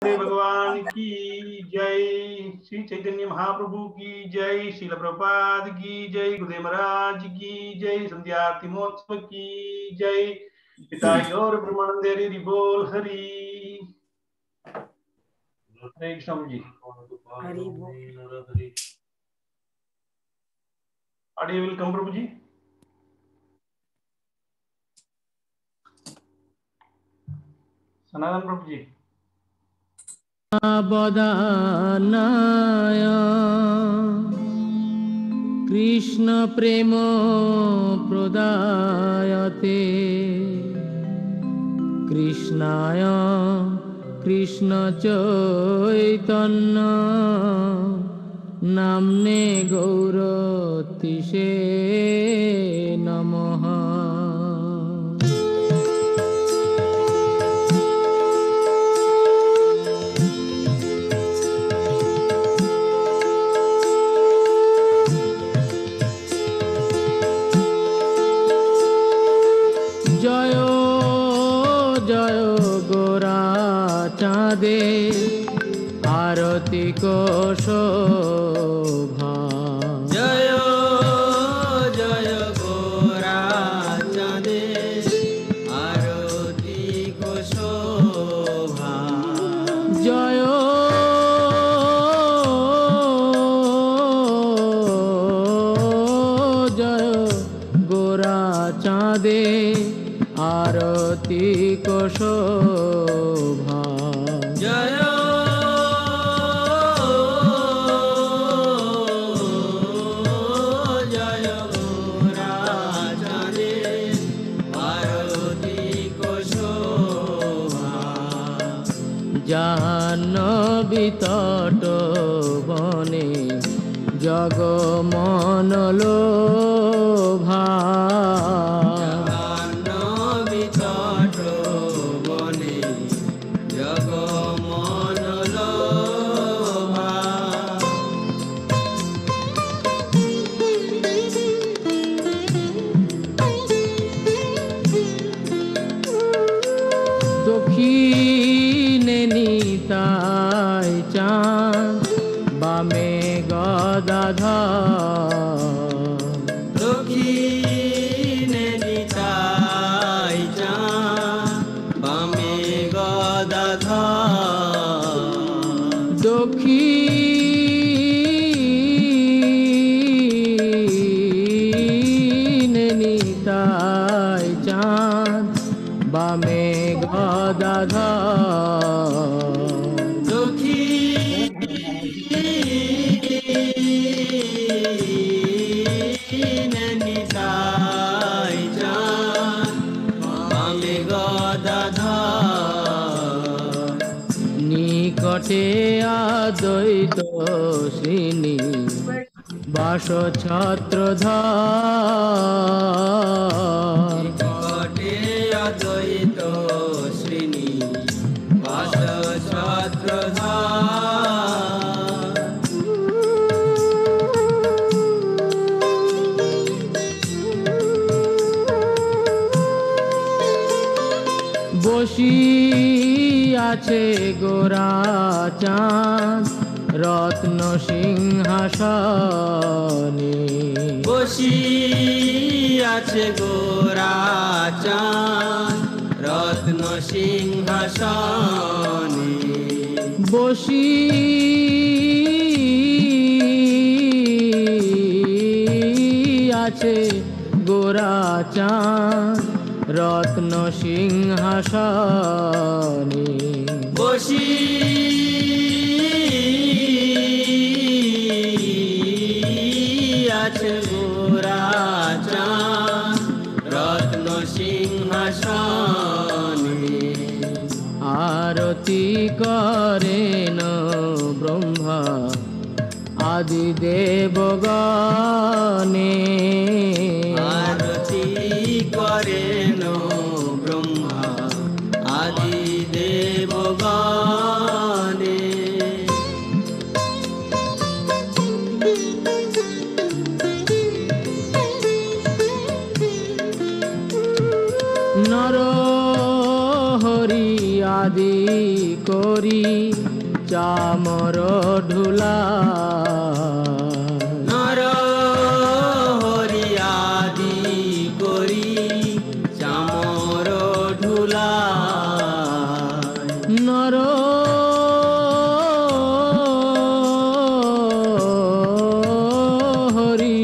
भगवान की जय। श्री चैतन्य महाप्रभु की जय। श्रील प्रभुपाद की जय। गुरुदेव महाराज की जय। संध्या आरती महोत्सव की जय। पिता गौर ब्रह्मानंद हरि बोल हरि। हरे Krishna ji. Audio will come प्रभु जी। सनातन प्रभु जी। बदानाय कृष्ण प्रेम प्रदायते कृष्णाय कृष्ण चैतन्य नाम्ने गौरतिसे नमः। जय जय गोरा चाँदे आरती को शोभा। जय जय गोरा चाँदे आरती को शोभा। जय जय गोरा चाँदे आरती को शोभा। जय जय गोरा चाँदे आरती को शोभा। জাহ্নবী তট বনে জগমন লোভা। জাহ্নবী তট বনে জগমন লোভা। দক্ষিণে নিতাই চাঁদ বামে গদাধর। দক্ষিণে নিতাই চাঁদ বামে গদাধর। দক্ষিণে নিতাই চাঁদ বামে গদাধর। দক্ষিণে নিতাই চাঁদ বামে গদাধর। নিকটে আদ্বৈত শ্রীনি বাস ছত্রধর। নিকটে অদ্বৈত শ্রেণী বাস ছত্রধর। বসি আছে গোরা চাঁদ রত্ন সিংহাসনে। বসি আছে গোরা চাঁদ রত্ন সিংহাসনে। বসি আছে গোরা চাঁদ রত্ন সিংহাসনে। বসি আছে গোরা চাঁদ রত্ন সিংহাসনে। আরতি করেন ব্রহ্মা আদি দেবগণে। আরতি করেন ব্রহ্মা আদি দেবগণে। নর হরি আদি করে করি চামর ঢুলা নর হরি আদি করি চামর ঢুলা নর হরি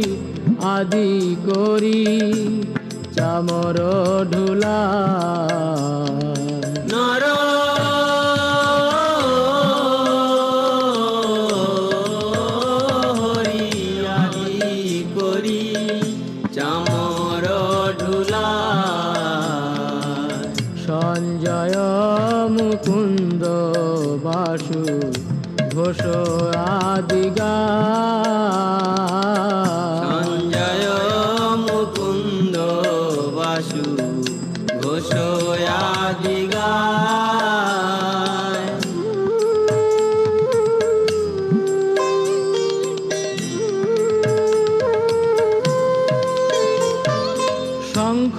আদি করি চামর ঢুলা নর হরি আদি করি চামর ঢুলা সঞ্জয় মুকুন্দ বাসু ঘোষ আদি সঞ্জয় মুকুন্দ বাসু ঘোষ আদি গায় শঙ্খ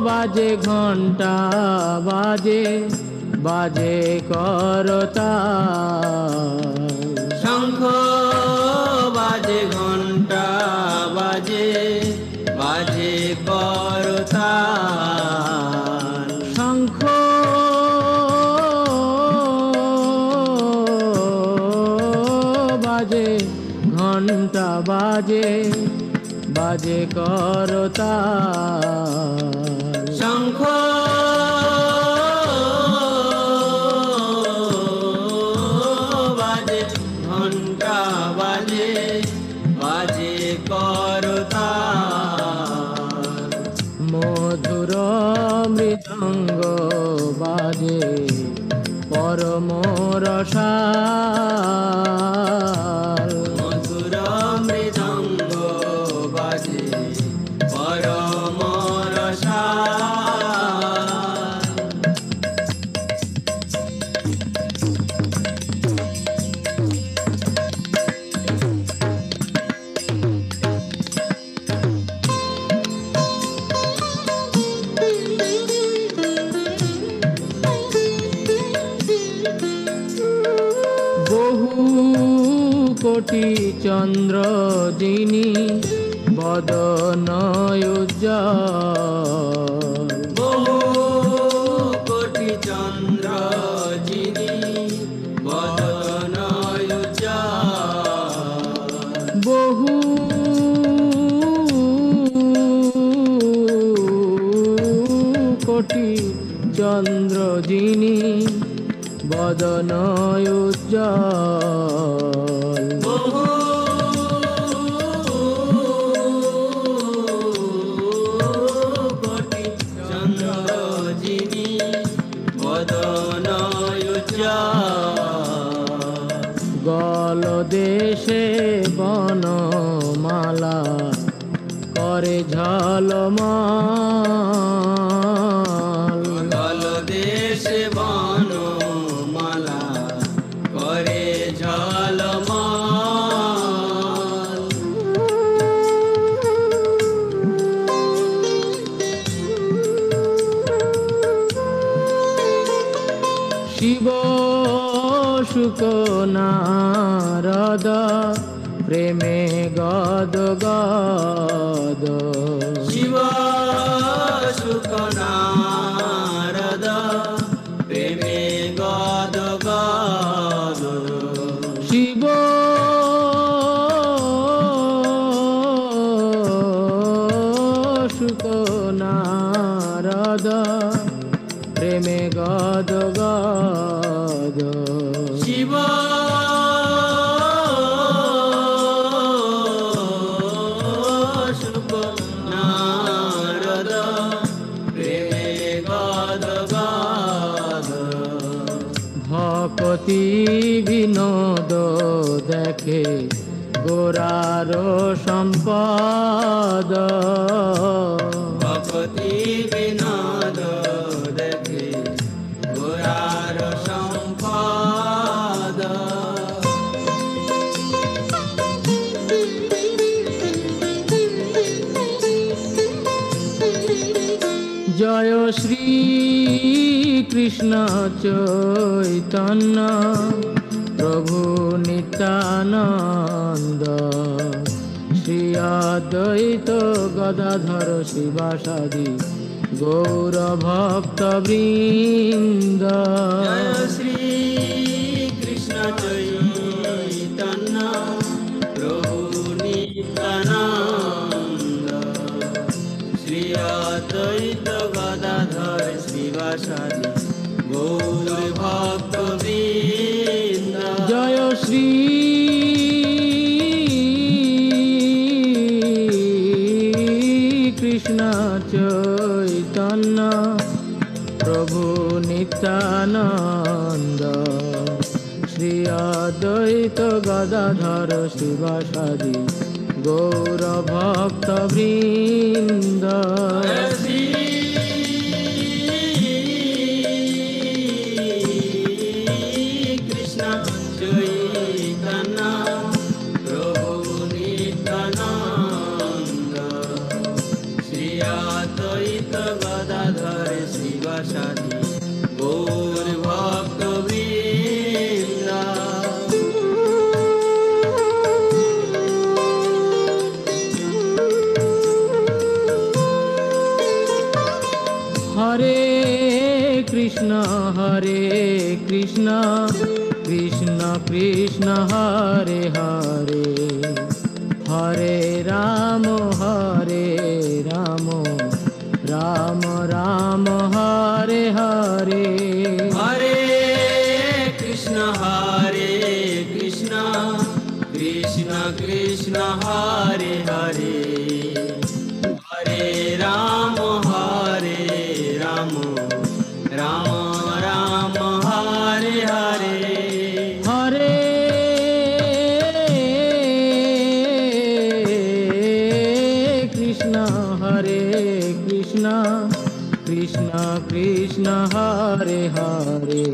বাজে ঘণ্টা বাজে বাজে করতা শঙ্খ বাজে ঘণ্টা বাজে বাজে করতাল শঙ্খ বাজে ঘণ্টা বাজে বাজে করতা শঙ্খ বাজে ঘণ্টা বাজে বাজে করতাল মধুর মৃদঙ্গ বাজে পরম রসাল মধুর মৃদঙ্গ বাজে পরম রসাল বহু কোটি চন্দ্র যিনি বদন উজ্জ্বল বহু কোটি চন্দ্র যিনি বদন উজ্জ্বল বহু কোটি চন্দ্র যিনি বদন উজ্জ্বল বহু কোটি চন্দ্র যিনি বদন উজ্জ্বল গল দেশে বনমালা করে ঝলমল গল দেশে বনমালা করে ঝলমল শিব শুক নারদ প্রেমে গদ গদ শিব শুক নারদ প্রেমে গদ গদ শিব শুক নারদ প্রেমে গদ গদ শিব শুক নারদ প্রেমে গদ গদ ভকতি বিনোদ দেখে গোরার সম্পদ ভকতি বিনোদ দেখে গোরার সম্পদ জয় শ্রী কৃষ্ণ কৃষ্ণ চৈতন্য প্রভু নিত্যানন্দ শ্রী অদ্বৈত গদাধর শিবাসাদি গৌর ভক্ত বৃন্দ। জয় শ্রী কৃষ্ণ চৈতন্য প্রভু নিত্যানন্দ শ্রী অদ্বৈত গদাধর শিবাসাদি গৌর ভক্ত বৃন্দ। জয় শ্রী কৃষ্ণ চৈতন্য প্রভু নিত্যানন্দ শ্রী অদ্বৈত গদাধর শিবাসাদি গৌর ভক্ত বৃন্দ। শ্রী কৃষ্ণ চৈতন্য প্রভু নিত্যানন্দ শ্রী অদ্বৈত গদাধর শিবাসাদি গৌর ভক্ত বৃন্দ। হরে কৃষ্ণ কৃষ্ণ কৃষ্ণ হরে হরে হরে রাম রাম রাম হরে হরে। হরে কৃষ্ণ কৃষ্ণ কৃষ্ণ হরে হরে হরে রাম রাম রাম রাম হরে হরে। হরে কৃষ্ণ কৃষ্ণ কৃষ্ণ হরে হরে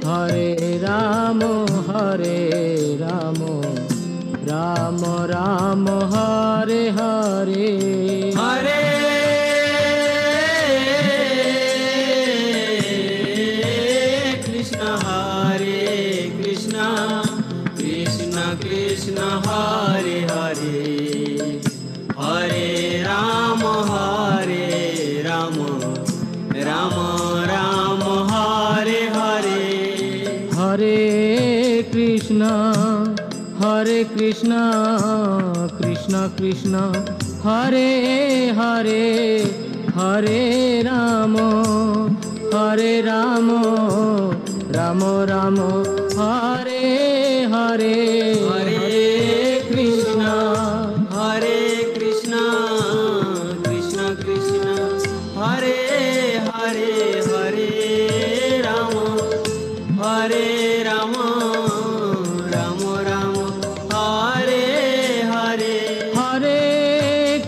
হরে রাম রাম রাম হরে হরে। হরে কৃষ্ণ কৃষ্ণ কৃষ্ণ হরে হরে হরে রাম রাম রাম রাম হরে হরে। হরে কৃষ্ণ কৃষ্ণ কৃষ্ণ হরে হরে হরে রাম রাম রাম হরে হরে। হরে কৃষ্ণ কৃষ্ণ কৃষ্ণ হরে হরে হরে রাম রাম রাম রাম হরে হরে। হরে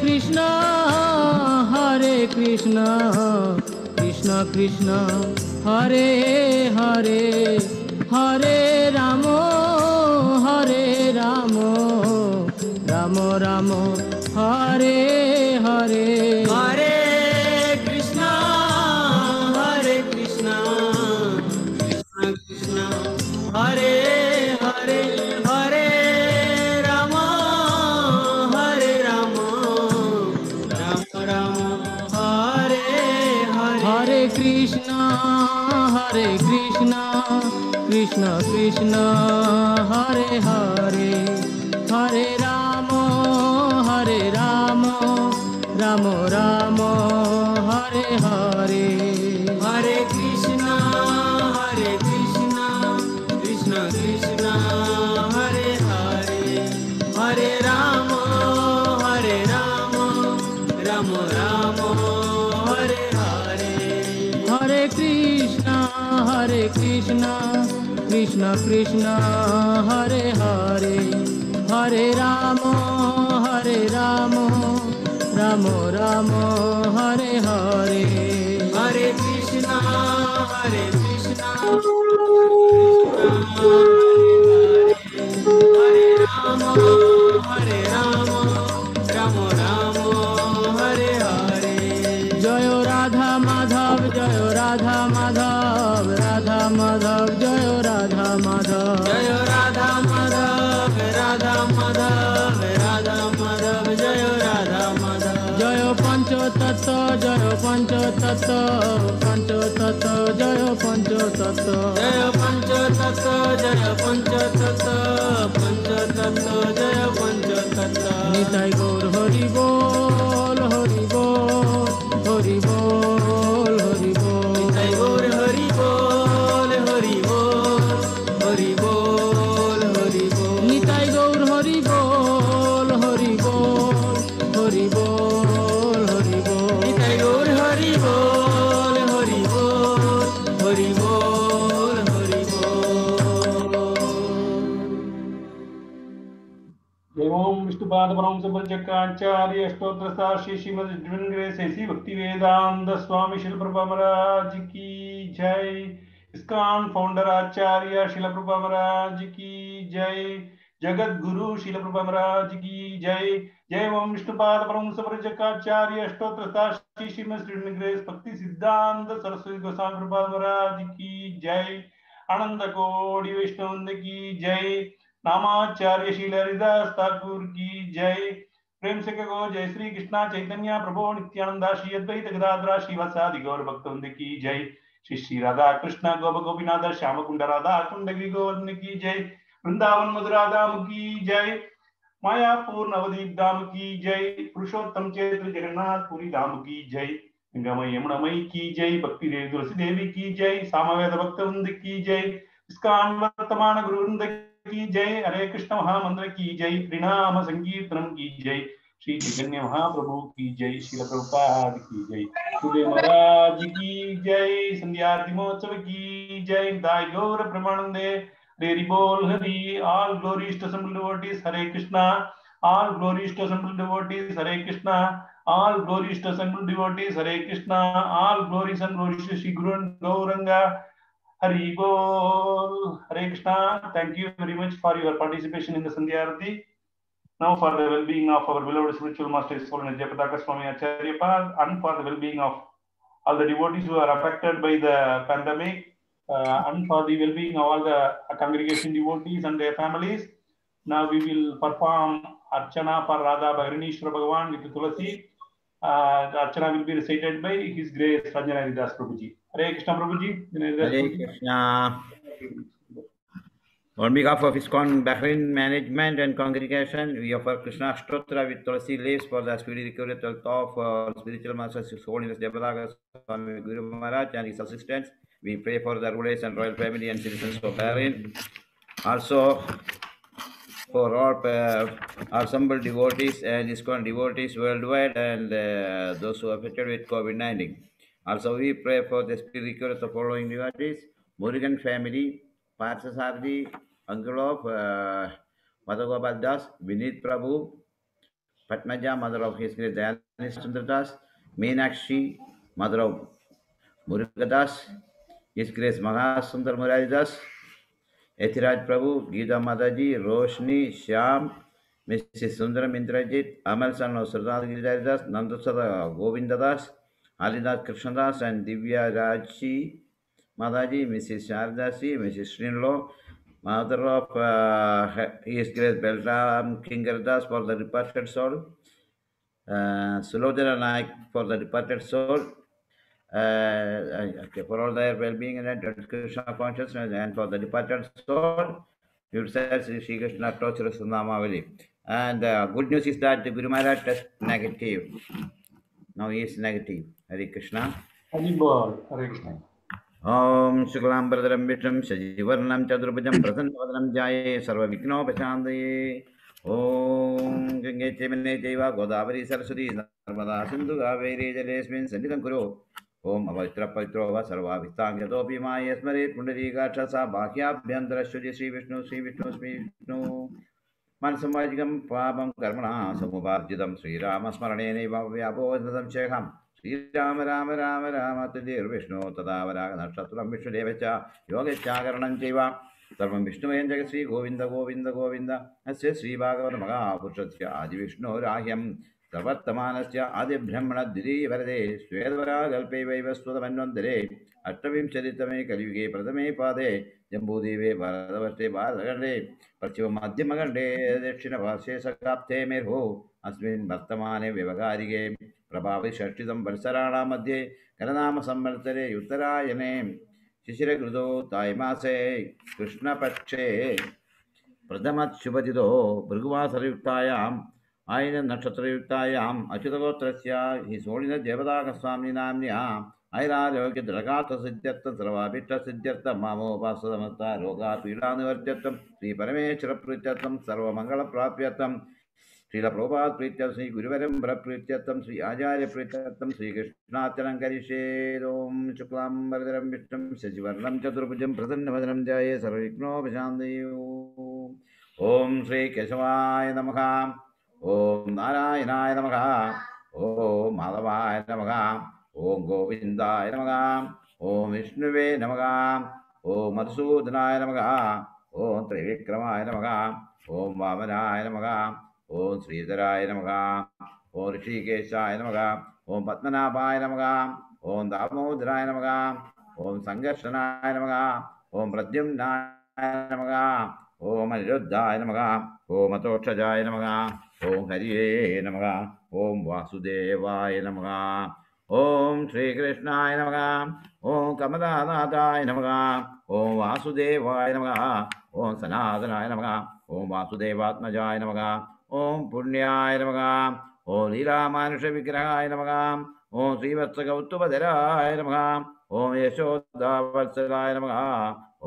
কৃষ্ণ কৃষ্ণ কৃষ্ণ হরে হরে হরে রাম রাম রাম হরে হরে। হরে কৃষ্ণ কৃষ্ণ কৃষ্ণ হরে হরে হরে রাম রাম রাম হরে হরে। হরে কৃষ্ণ কৃষ্ণ কৃষ্ণ হরে হরে হরে রাম রাম রাম হরে হরে। হরে কৃষ্ণ কৃষ্ণ কৃষ্ণ হরে হরে হরে রাম রাম রাম হরে হরে। হরে কৃষ্ণ কৃষ্ণ কৃষ্ণ হরে হরে হরে রাম রাম রাম হরে হরে। হরে কৃষ্ণ কৃষ্ণ হরে রাম রাম রাম হরে হরে। জয় রাধা মাধব Madhav जय राधा माधव राधा माधव राधा माधव जय राधा माधव जय पंच तत्व जय पंच तत्व पंच तत्व जय पंच तत्व जय पंच तत्व जय पंच तत्व पंच तत्व जय पंच तत्व निताई गौर हरि बोल हरि बोल हरि बोल हरि बोल जय गौर हरि बोल हरि बोल हरि बोल हरि बोल निताई गौर हरि बोल हरि बोल हरि बोल हरि बोल जय गौर हरि बोल हरि बोल हरि बोल हरि बोल जय ओम विष्णुपाद परम सुब्रजकाचार्य अष्टोत्तर श्री श्रीमद डिविन ग्रेस ऐसी भक्ति वेदांत स्वामी शिल प्रभा महाराज की जय। इस्कॉन फाउंडर आचार्य शिल प्रभा महाराज की जय। जगत गुरु शिल प्रभा महाराज की जय। जय ओम विष्णुपाद परम सुब्रजकाचार्य अष्टोत्तर श्री श्रीमद डिविन ग्रेस भक्ति सिद्धांत सरस्वती गोस्वामी प्रभा महाराज की जय। आनंद कोटि वैष्णव की जय। नामाचार्य शील हरिदास ठाकुर की जय। प्रेम से कहो जय श्री कृष्णा चैतन्य प्रभु नित्यानंदा श्री अद्वैत गदाधर श्रीवासादि गौर भक्तवृंद की जय। श्री श्री राधा कृष्ण गोप गोपीनाथ श्याम कुंड राधा कुंड गोवर्धन की जय। वृंदावन मधुरा धाम की जय। मायापुर नवदीप धाम की जय। पुरुषोत्तम क्षेत्र जगन्नाथ पुरी धाम की जय। गंगामयी यमुनामयी की जय। भक्ति देवी तुलसी देवी की जय। सामवेद भक्तवृंद की जय। इस्कॉन वर्तमान गुरुवृंद की जय। हरे कृष्ण महामंत्र की जय। प्रणाम संकीर्तनम की जय। श्री चैतन्य महाप्रभु की जय। श्रील प्रभुपाद की जय। गुरुदेव महाराज की जय। संध्या आरती महोत्सव की जय। दाई गौर प्रमानंदे हरि बोल Hari. All glories to assembled devotees Hare Krishna. All glories to assembled devotees Hare Krishna. All glories to assembled devotees Hare Krishna. All glories and glories to Shri Guru Gauranga Hari Bol. Hare Krishna. Thank you very much for your participation in the Sandhya Arati. Now for the well-being of our beloved spiritual master His Holiness Jayapataka Swami Acharya Pad, and for the well-being of all the devotees who are affected by the pandemic, and for the well-being of all the congregation devotees and their families. Now we will perform Archana for Radha Bhairanishwara Bhagavan with Tulasi. The Archana will be recited by His Grace Ranjana Das Prabhuji. Hare Krishna Prabhuji. Hare Krishna. On behalf of ISKCON Bahrain management and congregation, we offer Krishna Ashtotra with Tulasi leaves for the speedy recovery of spiritual masters, His Holiness Jayapataka Swami Guru Maharaj and his assistants. We pray for the rulers and royal family and citizens of Bahrain. Also, for all assembled devotees and ISKCON devotees worldwide and those who are affected with COVID-19. Also, we pray for the speedy recovery of the following devotees: Murugan family, Parsasardi, uncle of Mother Gopal Das, Vinit Prabhu, Patmaja, mother of His Grace Dayanis Chandra Das, Meenakshi, mother of Murugadas, His Grace Mahasundar Murari Das, Ethiraj Prabhu, Geeta Mataji, Roshni, Shyam, Mrs. Sundaram Indrajit, Amal son of Sardar Giridhar Das, Nandasada Govinda Das, Halidas Krishnadas, and Divya Raji Mataji, Mrs. Sharadasi, Mrs. Srinlo, mother of His Grace Belram Kingar Das for the departed soul, Sulodhana Naik for the departed soul, for all their well-being and Krishna consciousness, and for the departed soul, you said Sri Krishna torture Sunamavali. And good news is that the Guru Maharaj test negative. Now he is negative. Hare Krishna. Hari Bol. Hare Krishna. Om Shuklam Bhadram Vishram Shajivarnam Chadurabhajam Prasanavadram Jaye Sarvavighnopashantaye. Om Gange Chemane Jaiva Godavari Saraswati Narmada Sindhu Kaveri Jalesmin Sandhikam Kuru. Om Avatra Pavitrova Sarva Vitang Yatopi Maya Smarit Pundarika Chasa Bhakya Bhyandara Shri Vishnu Sri Vishnu Sri Vishnu Mansamajigam Pabam Karmana Samubharjidam Sri Rama Smarane Vyabodham Shekham Sri Rama Rama Rama Rama Tadir Vishnu Tadavara Nataturam Vishnu Devacha Yogacha Karanam Jeva Sarvam Vishnu Enjaga Sri Govinda Govinda Govinda Asya Sri Bhagavata Maha Purushasya Adi Vishnu Rahyam प्रवर्तमानस्य आदिब्रह्मणद्वितीयभरते श्वेतवराकल्पे वैवस्वतमन्वन्तरे अष्टविंशतितमे कलियुगे प्रथमे पादे जम्बूद्वीपे भारतवर्षे भारतखण्डे पश्चिममध्यमखण्डे दक्षिणपार्श्वे सप्ते मेरुः अस्मिन् वर्तमाने व्यवहारिके प्रभाविषष्टिसंवत्सराणां मध्ये कलनामसंवत्सरे उत्तरायणे शिशिरकृतो तायमासे कृष्णपक्षे प्रथमशुभतिथौ भृगुवासरयुक्तायाम् आयननक्षत्रयुक्तायाम् अच्युतगोत्रस्य हि सोळिनदेवताकस्वामिनि नाम्न्या ऐरारोग्यदृढगात्रसिद्ध्यर्थं सर्वाभीष्टसिद्ध्यर्थं मामोपासनमस्ता रोगापीडानिवर्त्यर्थं श्रीपरमेश्वरप्रीत्यर्थं सर्वमङ्गलप्राप्त्यर्थं श्रीलप्रभुपादप्रीत्यर्थं श्रीगुरुवरम्बरप्रीत्यर्थं श्री आचार्यप्रीत्यर्थं श्रीकृष्णार्चनं करिष्ये। ॐ शुक्लाम्बरधरं विष्णुं शशिवर्णं चतुर्भुजं प्रसन्नवदनं ध्यायेत् सर्वविघ्नोपशान्तये। ॐ श्रीकेशवाय नमः। ॐ नारायणाय नमः। ॐ माधवाय नमः। ॐ गोविन्दाय नमः। ॐ विष्णुवे नमः। ॐ मधुसूदनाय नमः। ॐ त्रिविक्रमाय नमः। ॐ वामनाय नमः। ॐ श्रीधराय नमः। ॐ ऋषिकेशाय नमः। ॐ पद्मनाभाय नमः। ॐ दामोदराय नमः। ॐ सङ्घर्षणाय नमः। ॐ प्रद्युम्नाय नमः। ॐ अनिरुद्धाय नमः। ॐ अतोक्षजाय नमः। ॐ हरिये नमः। ॐ वासुदेवाय नमः। ॐ श्रीकृष्णाय नमः। ॐ कमलानाथाय नमः। ॐ वासुदेवाय नमः। ॐ सनातनाय नमः। ॐ वासुदेवात्मजाय नमः। ॐ पुण्याय नमः। ॐ लीलामानुषविग्रहाय नमः। ॐ श्रीवत्सगौतुमधराय नमः। ॐ यशोदावत्सलाय नमः।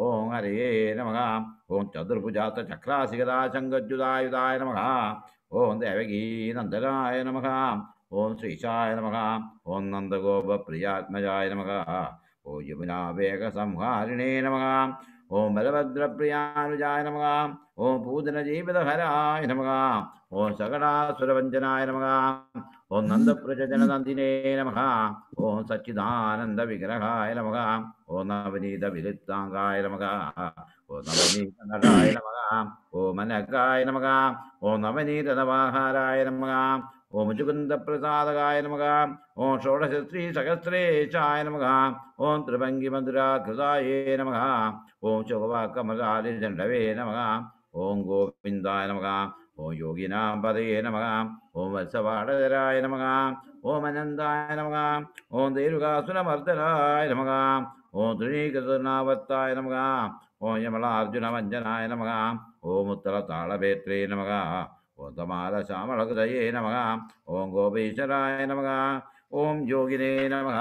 ॐ हरये नमः। ॐ चतुर्भुजातचक्रासिगदाशङ्गज्जुदायुधाय नमः। ॐ देवकीनन्दनाय नमः। ॐ श्रीशाय नमः। ॐ नन्दगोपप्रियात्मजाय नमः। ॐ यमुनावेगसंहारिणे नमः। ॐ बलभद्रप्रियानुजाय नमः। ॐ पूजनजीवितहराय नमः। ॐ सकटासुरभञ्जनाय नमः। ॐ नन्दप्रजननन्दिने नमः। ॐ सच्चिदानन्दविग्रहाय नमः। ॐ नवनीतविलिप्ताङ्गाय नमः। ॐ नवनीतनटाय नमः। ॐ अनगाय नमः। ॐ नवनीतनवाहाराय नमः। ॐ मुजुकुन्दप्रसादकाय नमः। ॐ षोडशश्रीसहस्रेशाय नमः। ॐ त्रिभङ्गिमधुराकृताय नमः। ॐ शोभकमलालिचण्डवे नमः। ॐ गोविन्दाय नमः। ॐ योगिनां पदये नमः। ॐ वत्सवाडधराय नमः। ॐ अनन्दाय नमः। ॐ देरुकासुरमर्दनाय नमः। ॐ तृणीकृतनावर्ताय नमः। ॐ यमलार्जुनवञ्जनाय नमः। ॐ उत्तरताळभेत्रे नमः। ॐ तमालश्यामलहृदये नमः। ॐ गोपीश्वराय नमः। ॐ योगिने नमः।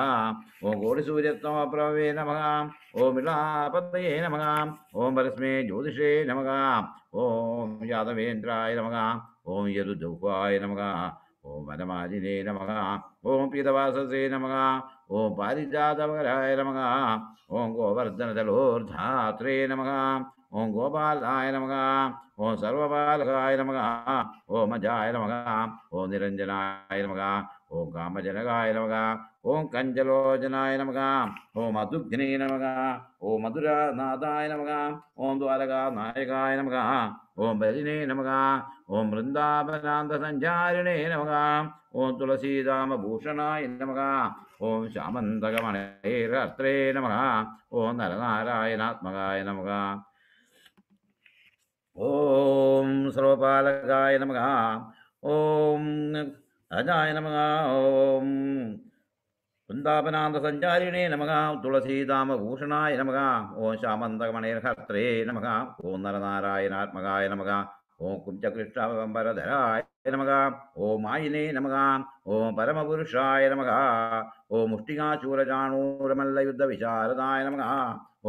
ॐ कोटिसूर्योत्तमप्रभवे नमः। ॐ विलापतये नमः। ॐ परस्मै ज्योतिषे नमः। ॐ यादवेन्द्राय नमः। ॐ यदुदौपाय नमः। ॐ वनमालिने नमः। ॐ पीतवाससे नमः। ॐ पारिजातवराय नमः। ॐ गोवर्धनदलोर्धात्रे नमः। ॐ गोपालाय नमः। ॐ सर्वबालकाय नमः। ॐ अजाय नमः। ॐ निरञ्जनाय नमः। ॐ कामजनकाय नमः। ॐ कञ्जलोचनाय नमः। ॐ मधुघ्ने नमः। ॐ मधुरानाथाय नमः। ॐ द्वारकानायकाय नमः। ॐ बलिने नमः। ॐ वृन्दावनान्तसञ्चारिणे नमः। ॐ तुलसीदामभूषणाय नमः। ॐ श्यामन्तकमणेरत्रे नमः। ॐ नरनारायणात्मकाय नमः। ॐ सर्वपालकाय नमः। ॐ अजाय नमः। ॐ वृन्दावनान्तसञ्चारिणे नमः। तुलसीदामभूषणाय नमः। ॐ श्यामन्तकमणेर्हर्त्रे नमः। ॐ नरनारायणात्मकाय नमः। ॐ कुञ्जकृष्णवम्बरधराय नमः। ॐ मायिने नमः। ॐ परमपुरुषाय नमः। ॐ मुष्टिकाचूरचाणूरमल्लयुद्धविशारदाय नमः।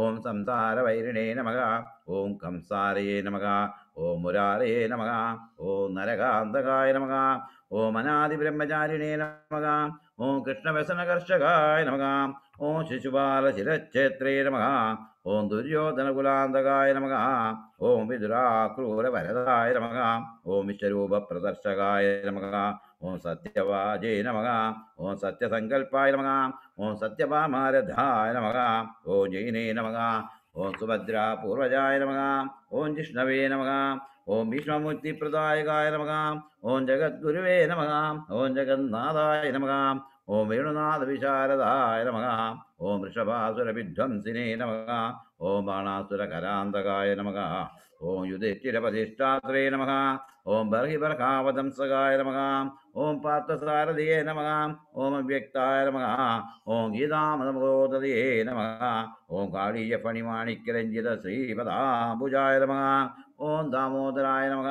ॐ संसारवैरिणे नमः। ॐ कंसारये नमः। ॐ मुरारये नमः। ॐ नरकान्तकाय नमः। ॐ अनादिब्रह्मचारिणे नमः। ॐ कृष्णव्यसनकर्षकाय नमः। ॐ शिशुपालशिरच्छेत्रे नमः। ॐ दुर्योधनकुलान्तकाय नमः। ॐ विदुराक्रूरवरदाय नमः। ॐ विश्वरूपप्रदर्शकाय नमः। ॐ सत्यवाजे नमः। ॐ सत्यसङ्कल्पाय नमः। ॐ सत्यभामारधाय नमः। ॐ जैने नमः। ॐ सुभद्रापूर्वजाय नमः। ॐ जिष्णवे नमः। ओम विष्णुमूर्तिप्रदायकाय नमः। ओम जगद्गुरुवे नमः। ओम जगन्नाथाय नमः। ओम वेणुनाथविशारदाय नमः। ओम वृषभासुरविध्वंसिने नमः। ओम बाणासुरकरान्तकाय नमः। ओम युधिष्ठिरपतिष्ठात्रे नमः। ओम बर्हिबर्हावदंसकाय नमः। ओम पार्थसारथये नमः। ओम अव्यक्ताय नमः। ओम गीतामनमोदये नमः। ओम कालीयफणिमाणिक्यरञ्जितश्रीपदाम्बुजाय नमः। ओम दामोदराय नमः।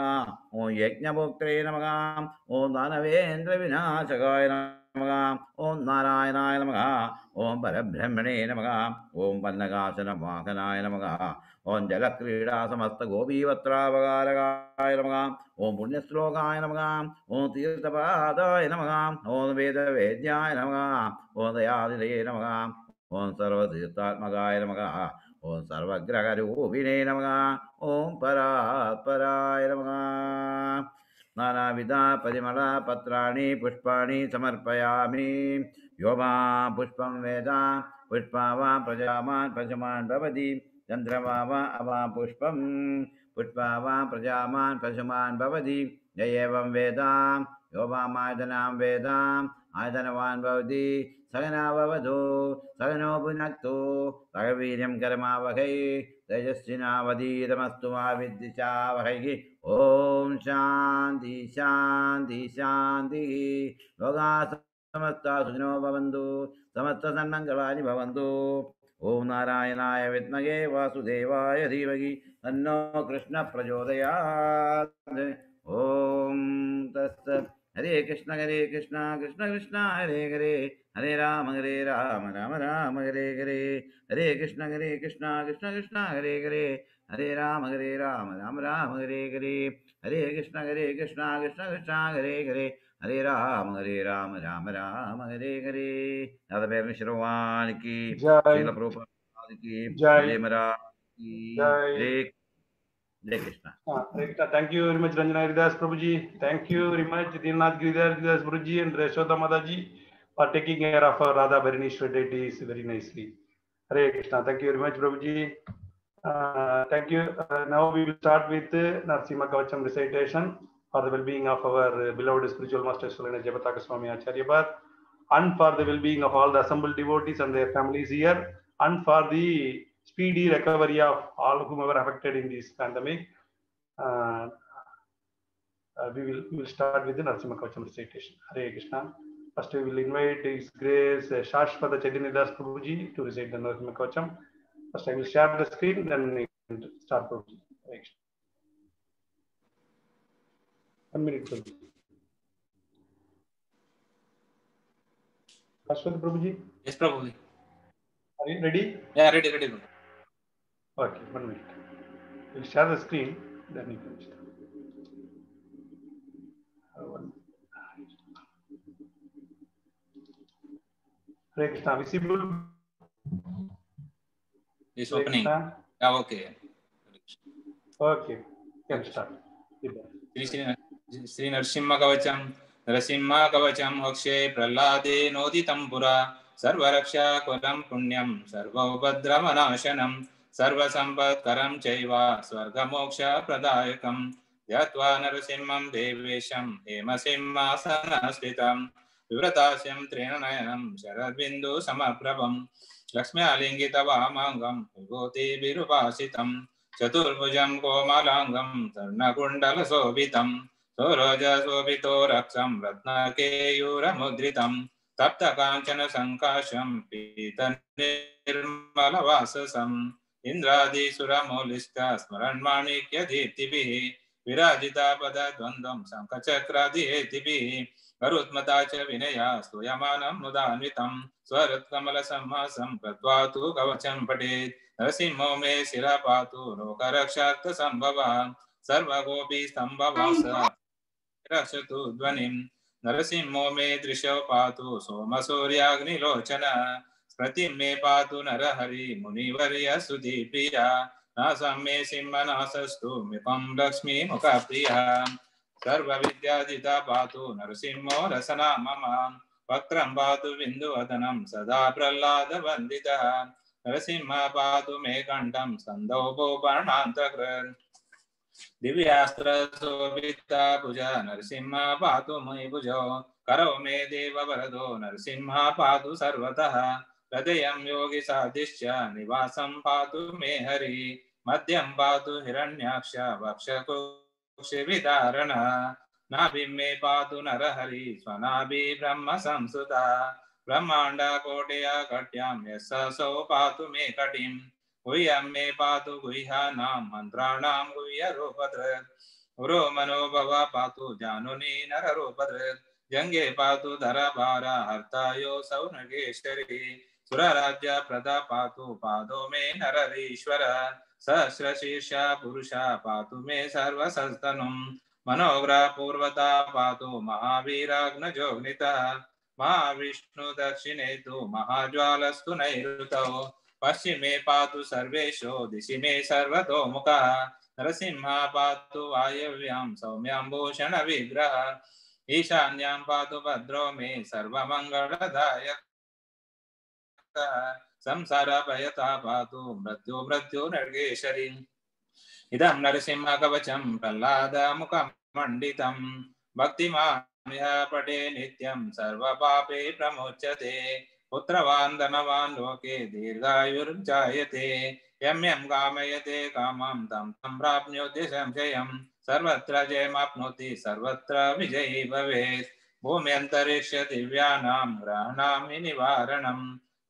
ओम यज्ञभोक्त्रे नमः। ओम दानवेन्द्रविनाशकाय नमः। ओम नारायणाय नमः। ओम परब्रह्मणे नमः। ओम पन्नगासनवाहनाय नमः। ओम जलक्रीडा समस्तगोपीवस्त्रावगारकाय नमः। ओम पुण्यश्लोकाय नमः। ओम तीर्थपादाय नमः। ओम वेदवेद्याय नमः। ओम दयादिदये नमः। ओम सर्वतीर्थात्मकाय नमः। ओम सर्वग्रहरूपिणे नमः। ओम परात्पराय नमः। नानाविधा परिमलपत्राणि पुष्पाणि समर्पयामि। यो मां पुष्पं वेद पुष्पा वा प्रजावान् पशुमान् भवति। चन्द्रमा वा अवा पुष्पं पुष्पा वा प्रजावान् पशुमान् भवति। य एवं वेद यो मामायतनां वेद आयतनवान् भवति। सगना भवतु सगनो भुनक्तु सह वीर्यं कर्मावहै तेजस्विनावधीतमस्तु मा विद्विषावहैः। ॐ शान्ति शान्ति शान्तिः। लोकाः समस्ताः सुखिनो भवन्तु समस्तसन्मङ्गलानि भवन्तु। ॐ नारायणाय विद्महे वासुदेवाय धीमहि तन्नो कृष्णः प्रचोदयात्। ॐ तत्सत्। हरे कृष्ण कृष्ण कृष्ण हरे हरे हरे राम राम राम हरे हरे। हरे कृष्ण कृष्ण कृष्ण हरे हरे हरे राम राम हरे हरे। हरे कृष्ण कृष्ण कृष्ण हरे हरे हरे राम राम राम हरे हरे। दादा परमेश्वर की जय श्रील प्रभुपाद की जय जय महाराज की जय हरे Krishna. Thank you very much, Ranjana Haridas Prabhuji. Thank you very much, Dinath Giridhar Prabhuji and Reshoda Mataji for taking care of our Radha Bharineshwar deities very nicely. Hare Krishna. Thank you very much, Prabhuji. Thank you. Now we will start with Narasimha Kavacham recitation for the well-being of our beloved spiritual master Sulena Jabataka Swami Acharyapad, and for the well-being of all the assembled devotees and their families here, and for the speedy recovery of all whomever affected in this pandemic. We will start with the Narasimha Kavacham recitation. Hare Krishna. First we will invite His Grace Shashwata Chaitanya Das Prabhuji to recite the Narasimha Kavacham. First I will share the screen, then we can start Prabhuji. Hare Krishna. 1 minute Prabhuji. Shashwata Prabhuji. Yes, Prabhuji. Are you ready? Yeah, ready. Okay, 1 minute. We'll share the screen, then you can start. Hare Krishna. Visible? It's Hare opening. Krishna. Yeah, okay. Okay, can start. Sri Narasimha Kavacham. Narasimha Kavacham Akshe Prahlade Noditam Pura Sarvaraksha Kulam Punyam Sarvobhadramanashanam Sarvasampatkaram Chaiva Swargamoksha Pradayakam Yatva Narasimham Devesham Hemasimhasanasthritam Vivratasya Trinayanam Sharadbindu Samaprabham Lakshmyalingitavamangam Vibhoti Virupasitam Chaturbhujam Komalangam Tarnakundalasobitam Sorojasobito Raksam Ratnakeyuramudritam Tapta Kanchana Sankasham Pitanirmalavasasam Indradi Suramolista Smaranmanikya Diptibihi Virajita Padadvandam Sankachakradi Etibihi Garutmatacha Vinaya Stoyamanam Mudanvitam Swarat Kamala Sammasam Pratvatu Kavacham Patit Narasimho me Sirapatu Lokaraksharta Sambhava Sarva Gopi Stambhavasa Rakshatu Dvanim Narasimho me Drisho Patu Soma Suryagni Lochana Spratim me Patu Narahari Munivarya Sudhipriya Nasam me Simhanasastu Mipam Lakshmi Mukhapriya Sarva Vidyadita Patu Narasimho Rasana Mama Vakram Patu Vindu Vadanam Sada Prahlada Vandita Narasimha Patu me Kantam Sandaupo Parnantakran Divyastra Sobhita भुजा नरसिंह पातु मयि भुजौ करौ मे देव वरदो नरसिंह पातु सर्वतः हृदयं योगी साधिश्च निवासं पातु मे हरि मध्यं पातु हिरण्याक्ष वक्षकुक्षिविदारण नाभिं मे पातु नरहरि स्वनाभि ब्रह्म संसुता ब्रह्मांड कोटया कट्यां यस्सौ पातु मे कटिं गुह्यं मे पातु गुह्यानां मन्त्राणां गुह्यरूपधृत् गुरो मनोभव पातु जानुनी नररूपधृत् जंगे पातु धरभारा हर्तायो सौनगेश्वरी सुरराज्य प्रदा पातु पादो मे नररीश्वर सहस्रशीर्ष पुरुष पातु मे सर्वसस्तनुं मनोग्रह पूर्वता पातु महावीराग्नजोग्नितः महाविष्णु दक्षिणे तु महाज्वालस्तु नैऋतौ पश्चिमे पातु सर्वेषु दिशि मे सर्वतोमुखः नरसिंह पातु वायव्यां सौम्यां भूषण विग्रह ईशान्यां पातु भद्रो मे सर्वमङ्गलदायकः संसार भयता पातु मृत्यु नरकेशरी इदं नरसिंह कवचं प्रह्लाद मुखमण्डितं भक्तिमान् यः पठे नित्यं सर्वपापे प्रमुच्यते पुत्रवान् धनवान् लोके दीर्घायुर्जायते यं यं कामयते कामं तं तं प्राप्नोति संशयं सर्वत्र जयमाप्नोति सर्वत्र विजयी भवेत् भूम्यन्तरिक्ष दिव्यानां ग्रहाणां निवारणं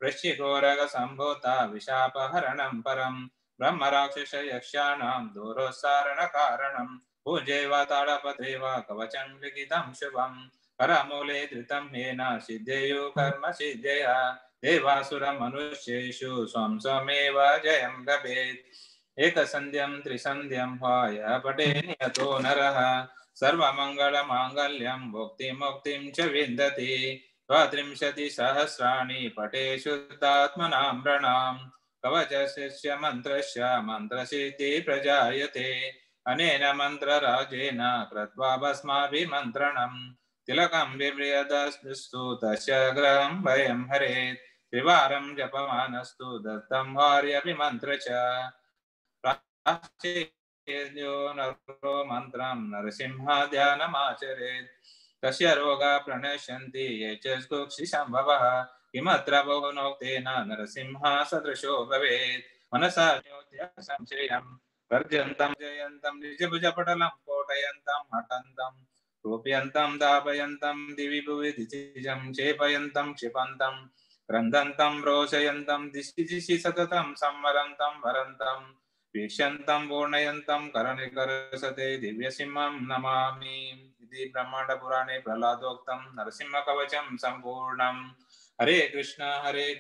वृश्चिकोरगसम्भूता विशापहरणं परं ब्रह्मराक्षस यक्षाणां दूरोत्सारणकारणं भुजेव ताडपत्रेव कवचं लिखितं शुभं करमूले धृतं येन सिद्धेयु कर्म सिद्धया देवासुरमनुष्येषु स्वं स्वमेव जयं लभेत् एकसन्ध्यं त्रिसन्ध्यं वा यः पठे नियतो नरः सर्वमङ्गलमाङ्गल्यं भुक्तिमुक्तिं च विन्दति द्वात्रिंशतिसहस्राणि पठे शुद्धात्मनां नृणाम् कवचस्य मन्त्रस्य मन्त्रसिद्धि प्रजायते अनेन मन्त्रराजेन कृत्वा भस्माभिमन्त्रणं तिलकं बिभ्र्यदस्तु तस्य ग्रहं भयं हरेत् त्रिवारं जपमानस्तु दत्तं वार्यभिमन्त्र च प्राचेद्यो नरो मन्त्रं नरसिंह ध्यानमाचरेत् तस्य रोगा प्रणश्यन्ति ये च कुक्षिसम्भवः किमत्र बहुनोक्तेन नरसिंह सदृशो भवेत् मनसा ज्योत्य संशयं वर्जन्तं जयन्तं निजभुजपटलं कोटयन्तं हठन्तं रूप्यन्तं दापयन्तं दिवि भुवि दिशिजं क्षेपयन्तं क्षिपन्तं क्रन्दन्तं रोषयन्तं दिशि दिशि सततं संवरन्तं वरन्तं वीक्षन्तं पूर्णयन्तं करनिकरसते दिव्यसिंहं नमामि इति ब्रह्माण्डपुराणे प्रह्लादोक्तं नरसिंहकवचं सम्पूर्णम् हरे कृष्ण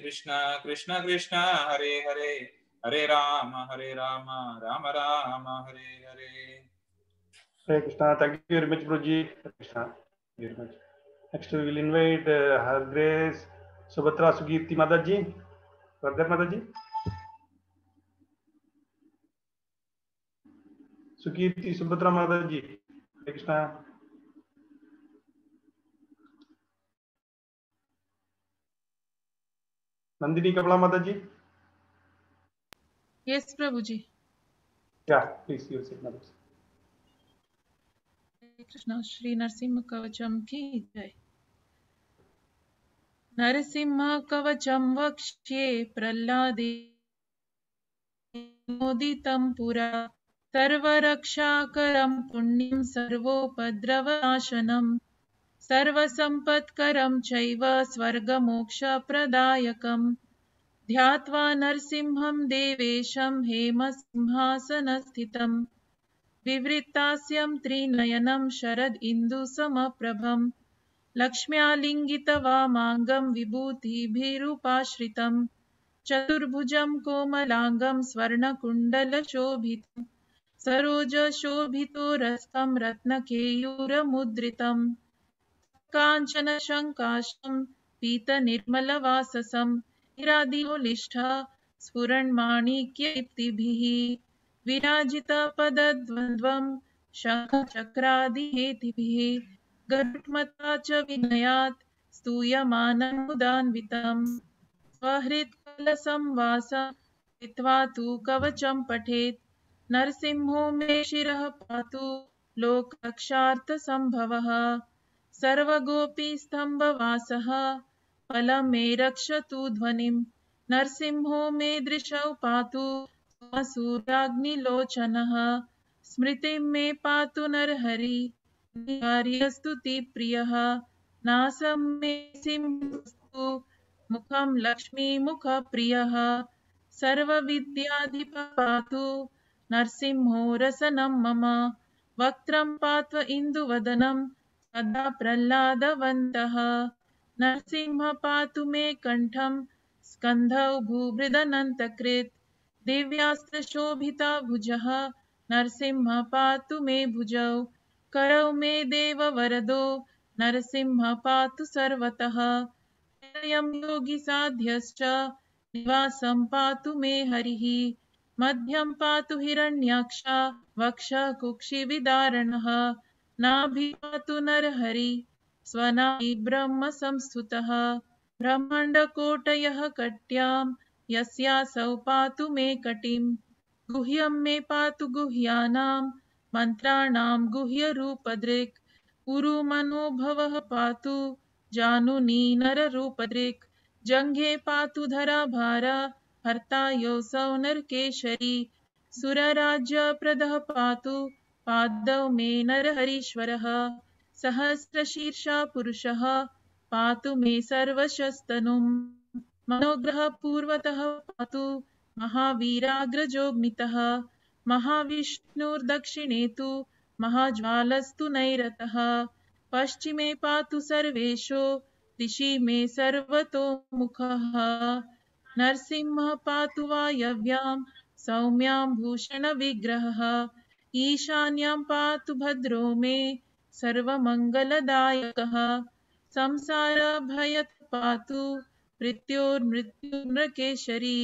कृष्ण कृष्ण हरे हरे हरे राम राम राम हरे हरे Hare Krishna. Thank you very much, Guruji. Hare Krishna. Very much. Next, we will invite Her Grace Subhatra Sugirti Mataji. Further, Mataji. Sugirti Subhatra Mataji. Hare Krishna. Nandini Kapla Mataji. Yes, Prabhuji. Yeah, please use it, Mataji. Krishna Shri Narasimha कवचम की जय। नरसिंह कवचम वक्ष्ये प्रह्लादे मोदितं पुरा सर्वरक्षाकरं पुण्यं सर्वोपद्रवनाशनं सर्वसम्पत्करं चैव स्वर्गमोक्षप्रदायकं ध्यात्वा नरसिंहं देवेशं हेमसिंहासनस्थितं विवृतास्यं त्रिनयनं शरद इन्दुसमप्रभं लक्ष्म्यालिङ्गितवामाङ्गं विभूतिभिरुपाश्रितं चतुर्भुजं कोमलाङ्गं स्वर्णकुण्डलशोभितं सरोजशोभितोरस्कं रत्नकेयूरमुद्रितं काञ्चनशङ्काशं पीतनिर्मलवाससं हिरादिहोलिष्ठा स्फुरन्माणिक्यदीप्तिभिः विराजितपदद्वन्द्वं शङ्खचक्रादिहेतिभिः गरुत्मता च विनयात् स्तूयमानमुदान्वितं स्वहृत्कलसंवासं कृत्वा तु कवचं पठेत् नरसिंहो मे शिरः पातु लोकरक्षार्थसम्भवः सर्वगोपीस्तम्भवासः फलं मे रक्षतु ध्वनिं नरसिंहो मे दृशौ पातु सूर्याग्निलोचनः स्मृतिं मे पातु नरहरि स्तुतिप्रियः नासं मे सिंहस्तु मुखं लक्ष्मीमुखप्रियः सर्वविद्याधिपः पातु नरसिंहो रसनं मम वक्त्रं पात्व इन्दुवदनं सदा प्रह्लादवन्तः नरसिंह पातु मे कण्ठं स्कन्धौ भूभृदनन्तकृत् दिव्यास्त्रशोभिता भुजः नरसिंह पातु मे भुजौ करौ मे देववरदो नरसिंह पातु सर्वतः हृदयं योगिसाध्यश्च निवासं पातु मे हरिः मध्यं पातु हिरण्याक्ष वक्षः कुक्षिविदारणः नाभि पातु नरहरि स्वनाभि ब्रह्म संस्तुतः ब्रह्माण्डकोटयः कट्यां यस्यासौ पातु मे कटिं गुह्यं मे पातु गुह्यानां मन्त्राणां गुह्यरूपदृक् उरुमनोभवः पातु जानुनी नररूपदृक् जङ्घे पातु धराभार हर्ता योऽसौ नरकेशरी सुरराज्यप्रदः पातु पादौ मे नरहरीश्वरः सहस्रशीर्षा पुरुषः पातु मे सर्वशस्तनुं मनोग्रहपूर्वतः पातु महावीराग्रजोऽग्नितः महाविष्णुर्दक्षिणे तु महाज्वालस्तु नैरतः पश्चिमे पातु सर्वेषु दिशि मे सर्वतोमुखः नरसिंहः पातु वायव्यां सौम्यां भूषणविग्रहः ईशान्यां पातु भद्रो मे सर्वमङ्गलदायकः संसारभयत् पातु मृत्युर्मृत्युर्नृकेशरी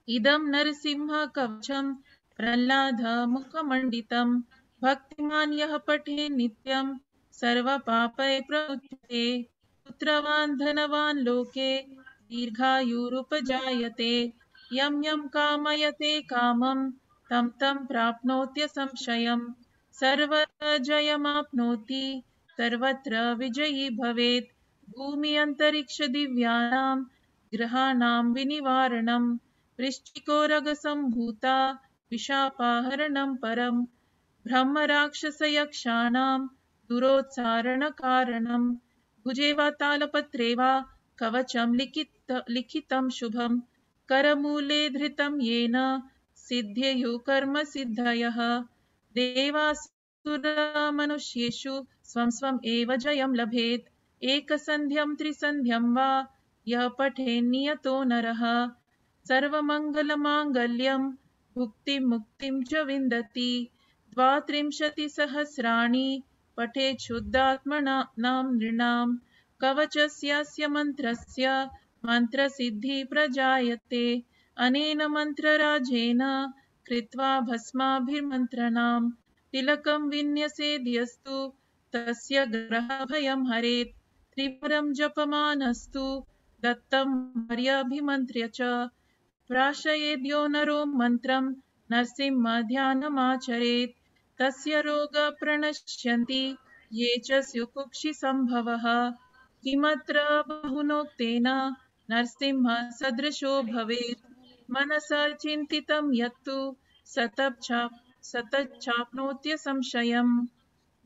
इदं नरसिंह कवचं प्रह्लादमुखमण्डितं भक्तिमान् यः पठे नित्यं सर्वपापै प्रमुच्यते पुत्रवान् धनवान् लोके दीर्घायुरुपजायते यं यं कामयते कामं तं तं प्राप्नोत्यसंशयं सर्वत्र जयमाप्नोति सर्वत्र विजयी भवेत् भूमि अन्तरिक्ष दिव्यानां ग्रहाणां विनिवारणं वृश्चिकोरगसम्भूता विशापाहरणं परं ब्रह्मराक्षसयक्षाणां दुरोत्सारणकारणं भुजे वा तालपत्रे वा कवचं लिखितं शुभं करमूले धृतं येन सिद्ध्येयुः कर्मसिद्धयः देवासुरमनुष्येषु स्वं स्वम् एव जयं लभेत् एकसन्ध्यं त्रिसन्ध्यं वा यः पठेन्नियतो नरः सर्वमङ्गलमाङ्गल्यं भुक्तिं मुक्तिं च विन्दति 32 सहस्राणि पठेत् शुद्धात्मनां नृणां कवचस्यास्य मन्त्रस्य मन्त्रसिद्धि प्रजायते अनेन मन्त्रराजेन कृत्वा भस्माभिर्मन्त्रणां तिलकं विन्यसेद्यस्तु तस्य ग्रहभयं हरेत् त्रिपुरं जपमानस्तु दत्तं हर्याभिमन्त्र्य च प्राशयेद्यो नरो मन्त्रं नरसिंहध्यानमाचरेत् तस्य रोगाः प्रणश्यन्ति ये च स्युकुक्षिसम्भवः किमत्र बहुनोक्तेन नरसिंहः सदृशो भवेत् मनसा चिन्तितं यत्तु सतच्चाप्नोत्यसंशयम्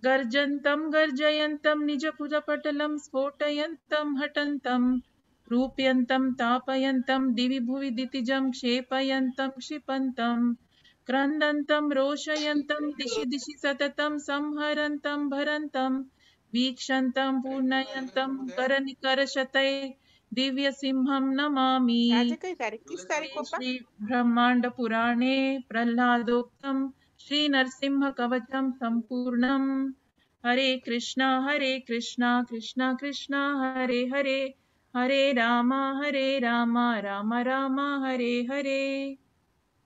गर्जन्तं गर्जयन्तं निजपुरपटलं स्फोटयन्तं हठन्तं रूप्यन्तं तापयन्तं दिवि भुवि दितिजं क्षेपयन्तं क्षिपन्तं क्रन्दन्तं रोषयन्तं दिशि दिशि सततं संहरन्तं भरन्तं वीक्षन्तं पूर्णयन्तं करनिकरशतै दिव्यसिंहं नमामि श्री ब्रह्मांड पुराणे प्रह्लादोक्तं श्री नरसिंह कवचं संपूर्णम् हरे कृष्णा कृष्णा कृष्णा हरे हरे हरे राम राम राम हरे हरे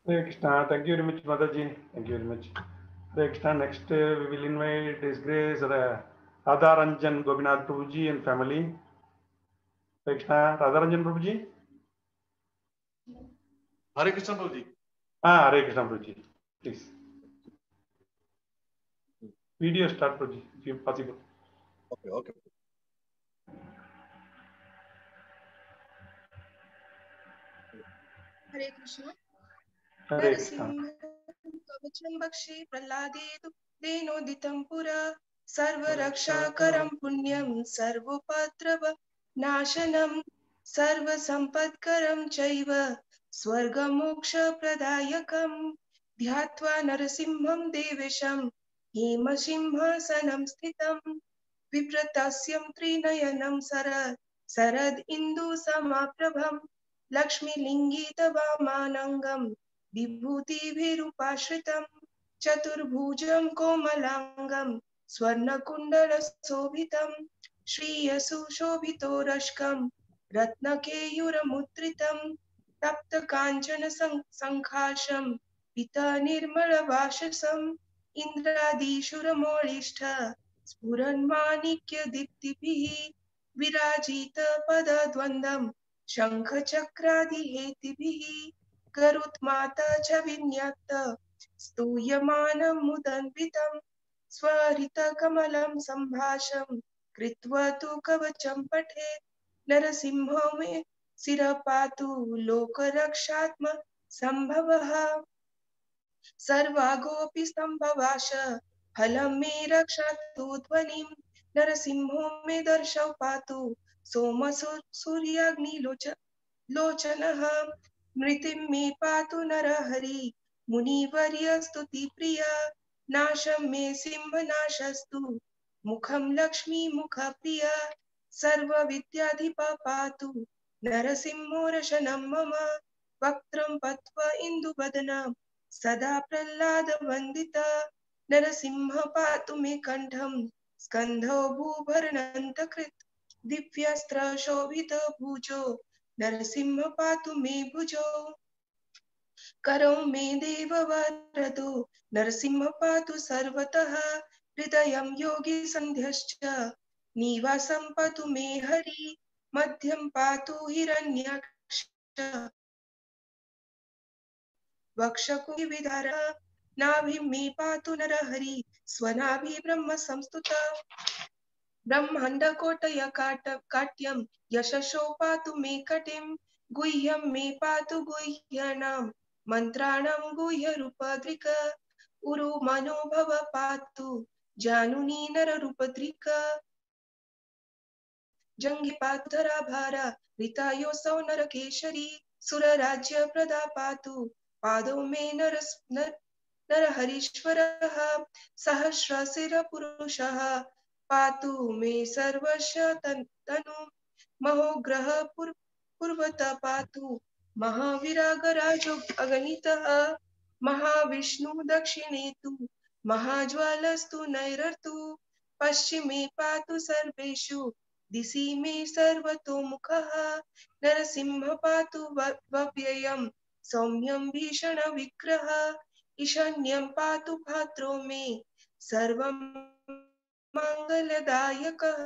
Hare Krishna. Thank you very much, Mataji. Thank you very much. Hare Krishna. Next, we will invite His Grace Radha Ranjan Gopinath Prabhuji and family. Hare Krishna. Radha Ranjan Prabhuji. Hare Krishna Prabhuji. Hare Krishna, Prabhuji. Please. Video start, Prabhuji, if possible. Okay. Hare Krishna. Hare Krishna. कवचं बक्षे प्रह्लादे तेनोदितं पुरा सर्वरक्षाकरं पुण्यं सर्वोपद्रवनाशनं सर्वसम्पत्करं चैव स्वर्गमोक्षप्रदायकं ध्यात्वा नरसिंहं देवेशं हेमसिंहासनं स्थितं विप्रतस्यं त्रिनयनं शरद इन्दुसमाप्रभं लक्ष्मीलिङ्गितवामानङ्गं विभूतिभिरुपाश्रितं चतुर्भुजं कोमलाङ्गं स्वर्णकुण्डलशोभितं श्रीयसुशोभितोरश्कं रत्नकेयूरमुद्रितं तप्तकाञ्चन सङ्काशं पीतनिर्मलवाससं इन्द्रादिशूरमौलिष्ठ स्फुरन्माणिक्यदीप्तिभिः विराजितपदद्वन्द्वं शङ्खचक्रादिहेतिभिः गरुत्माता च विन्यक्त स्तूयमानं मुदन्वितं स्वरितकमलं सम्भाषं कृत्वा तु कवचं पठेत् नरसिंहो मे शिरपातु लोकरक्षात्म सम्भवः सर्वागोऽपि सम्भवाश फलं मे रक्षतु ध्वनिं नरसिंहो मे दर्शौ पातु सोमसूर्याग्निलोचनः मृतिं मे पातु नरहरि मुनिवर्य स्तुतिप्रिया नाशं मे सिंहनाशस्तु मुखं लक्ष्मीमुखप्रिया सर्वविद्याधिप पातु नरसिंहो रशनं मम वक्त्रं पत्वा इन्दुवदनं सदा प्रह्लादवन्दिता नरसिंह पातु मे कण्ठं स्कन्धौ भूभरणन्तकृत् दिव्यास्त्रशोभितो भुजो नरसिंह पातु मे भुजो करो मे देववरदो नरसिंह पातु सर्वतः हृदयं योगी सन्ध्यश्च निवासं पातु मे हरि मध्यं पातु हिरण्याक्ष वक्षकुविधर नाभिं मे पातु नरहरि स्वनाभि ब्रह्म संस्तुता ब्रह्माण्डकोटयकाट्यं यशसो पातु मे कटिं गुह्यं मे पातु गुह्यानां मन्त्राणां गुह्यरूपद्रिक उरु मनोभव पातु जानुनी नररूपद्रिक जङ्घे पातु धराभार ऋतायोऽसौ नरकेशरी सुरराज्यप्रदा पातु पादौ मे नरहरीश्वरः सहस्रशिरपुरुषः पातु मे सर्वस्य तनु महोग्रह पूर्वत पातु महाविरागराजो अगणितः महाविष्णु दक्षिणे तु महाज्वालस्तु नैरतु पश्चिमे पातु सर्वेषु दिशि मे सर्वतोमुखः नरसिंह पातु व्ययं सौम्यं भीषण विग्रह ईशान्यं पातु भाद्रो मे सर्वं मङ्गलदायकः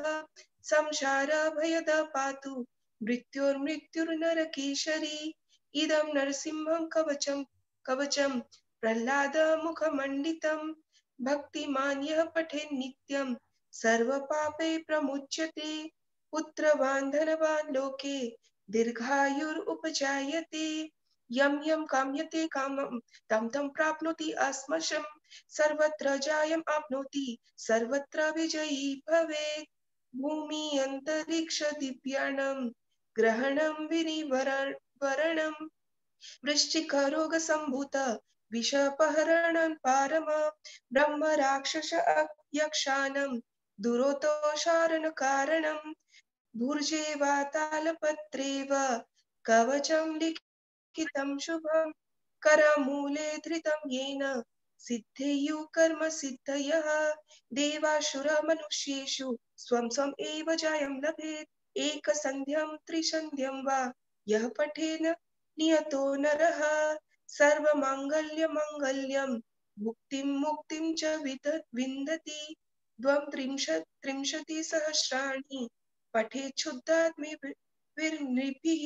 संसारभयद पातु मृत्युर्नरकेशरी इदं नरसिंहं कवचं प्रह्लादमुखमण्डितं भक्तिमान् यः पठेत् नित्यं सर्वपापै प्रमुच्यते पुत्रवान् धनवान् लोके दीर्घायुरुपजायते यं यं काम्यते कामं तं तं प्राप्नोति अस्मशं सर्वत्र जायम् आपनोति सर्वत्र विजयी भवेत् भूमि अन्तरिक्ष दिव्यानां ग्रहणं विनिवरणं वृश्चिकरोगसम्भूत विषपहरणं पारम ब्रह्म राक्षस यक्षानं दुरोतोषारणकारणं भुर्जे वातालपत्रेव कवचं लिखितं शुभं करमूले धृतं येन सिद्धेयुः कर्म सिद्धयः देवासुरमनुष्येषु स्वं स्वम् एव जयं लभेत् एकसन्ध्यं त्रिसन्ध्यं वा यः पठेन नियतो नरः सर्वमाङ्गल्यं मुक्तिं च विन्दति त्रिंशत्सहस्राणि पठेत् शुद्धात्मे विर्नृभिः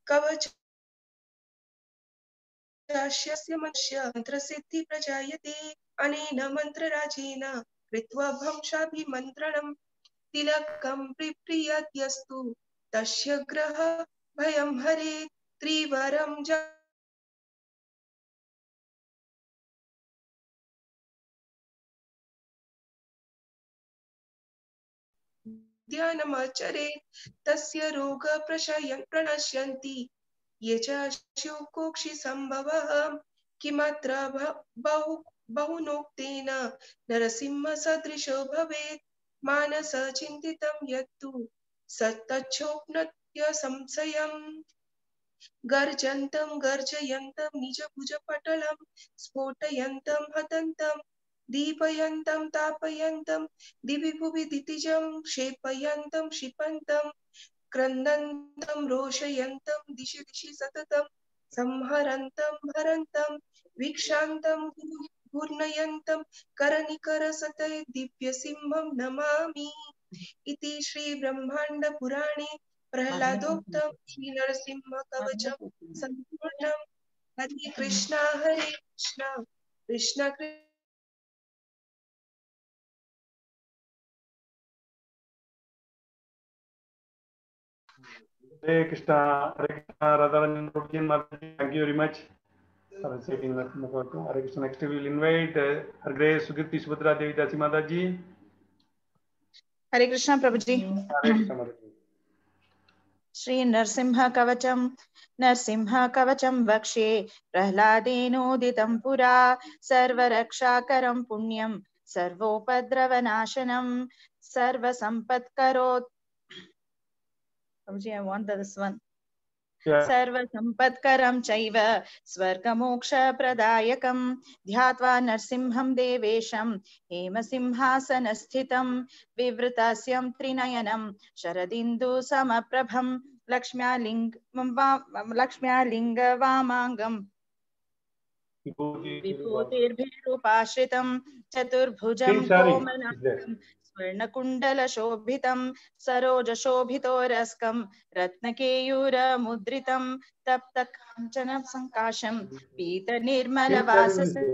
कवचं चास्यस्य मनुष्य मन्त्रसिद्धि प्रजायते अनेन मन्त्रराजेन कृत्वा भंशाभिमन्त्रणम् तिलकं प्रिप्रियत्यस्तु तस्य ग्रह भयं हरेत् त्रिवरं ध्यानमाचरेत् तस्य रोग प्रणश्यन्ति ये च शोकोक्षिसम्भवः किमत्र बहुनोक्तेन नरसिंहसदृशो भवेत् मानस चिन्तितं यत्तु सत्तच्छोप्नत्य संशयम् गर्जन्तं गर्जयन्तं निजभुजपटलं स्फोटयन्तं हतन्तं दीपयन्तं तापयन्तं दिवि भुवि दितिजं क्षेपयन्तं क्षिपन्तं क्रन्दन्तं रोषयन्तं दिशि दिशि सततं संहरन्तं भरन्तं वीक्षान्तं घूर्णयन्तं करनिकरसतै दिव्यसिंहं नमामि इति श्री ब्रह्मांड पुराणे प्रह्लादोक्तं श्री नरसिंह कवचं संपूर्णम्। हरे Krishna Krishna Hare Krishna, Radharanjan Prabhuji and Mataji, thank you very much for reciting that. Hare Krishna. Next we will invite Her Grace Sugirti Subhadra Devi Dasi Mataji. Hare Krishna Prabhu ji. Hare Krishna Mataji. Shri Narasimha कवचं वक्ष्ये प्रह्लादेनोदितं पुरा सर्वरक्षाकरं पुण्यं सर्वोपद्रवनाशनं सर्वसम्पत्करोत्। I want this one. सर्वसम्पत्करं चैव स्वर्गमोक्षप्रदायकं ध्यात्वा नरसिंहं देवेशं हेमसिंहासनस्थितं विवृतास्यं त्रिनयनं शरदिन्दुसमप्रभं लक्ष्म्यालिङ्गवामाङ्गं विभूतिर्भिरुपाश्रितं चतुर्भुजं कोमलाङ्गं स्वर्णकुण्डलशोभितं सरोजशोभितोरस्कं रत्नकेयूरमुद्रितं तप्तकाञ्चनसङ्काशं पीतनिर्मलवाससं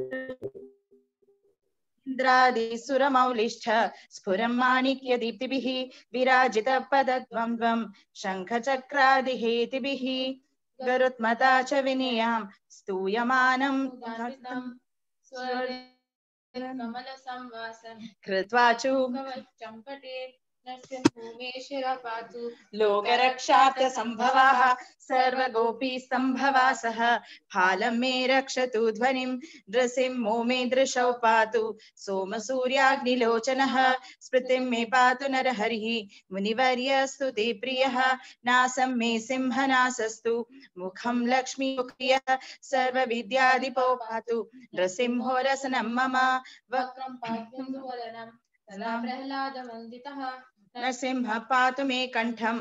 इन्द्रादिसुरमौलिष्ठ स्फुरं माणिक्यदीप्तिभिः विराजितपदद्वन्द्वं शङ्खचक्रादिहेतिभिः गरुत्मता च विनयां स्तूयमानं कमलसंवासं कृत्वा चम्पटे लोकरक्षार्थसम्भवाः सर्वगोपीस्तम्भवासः फालं मे रक्षतु ध्वनिं नृसिंहो मे दृशौ पातु सोमसूर्याग्निलोचनः स्मृतिं मे पातु नरहरिः मुनिवर्यस्तु ते प्रियः नासं मे सिंहनासस्तु मुखं लक्ष्मीमुखियः सर्वविद्याधिपो पातु नृसिंहो रसनं मम वक्रं पातुवदनं सदा प्रह्लादवन्दितः नरसिंह पातु मे कंठं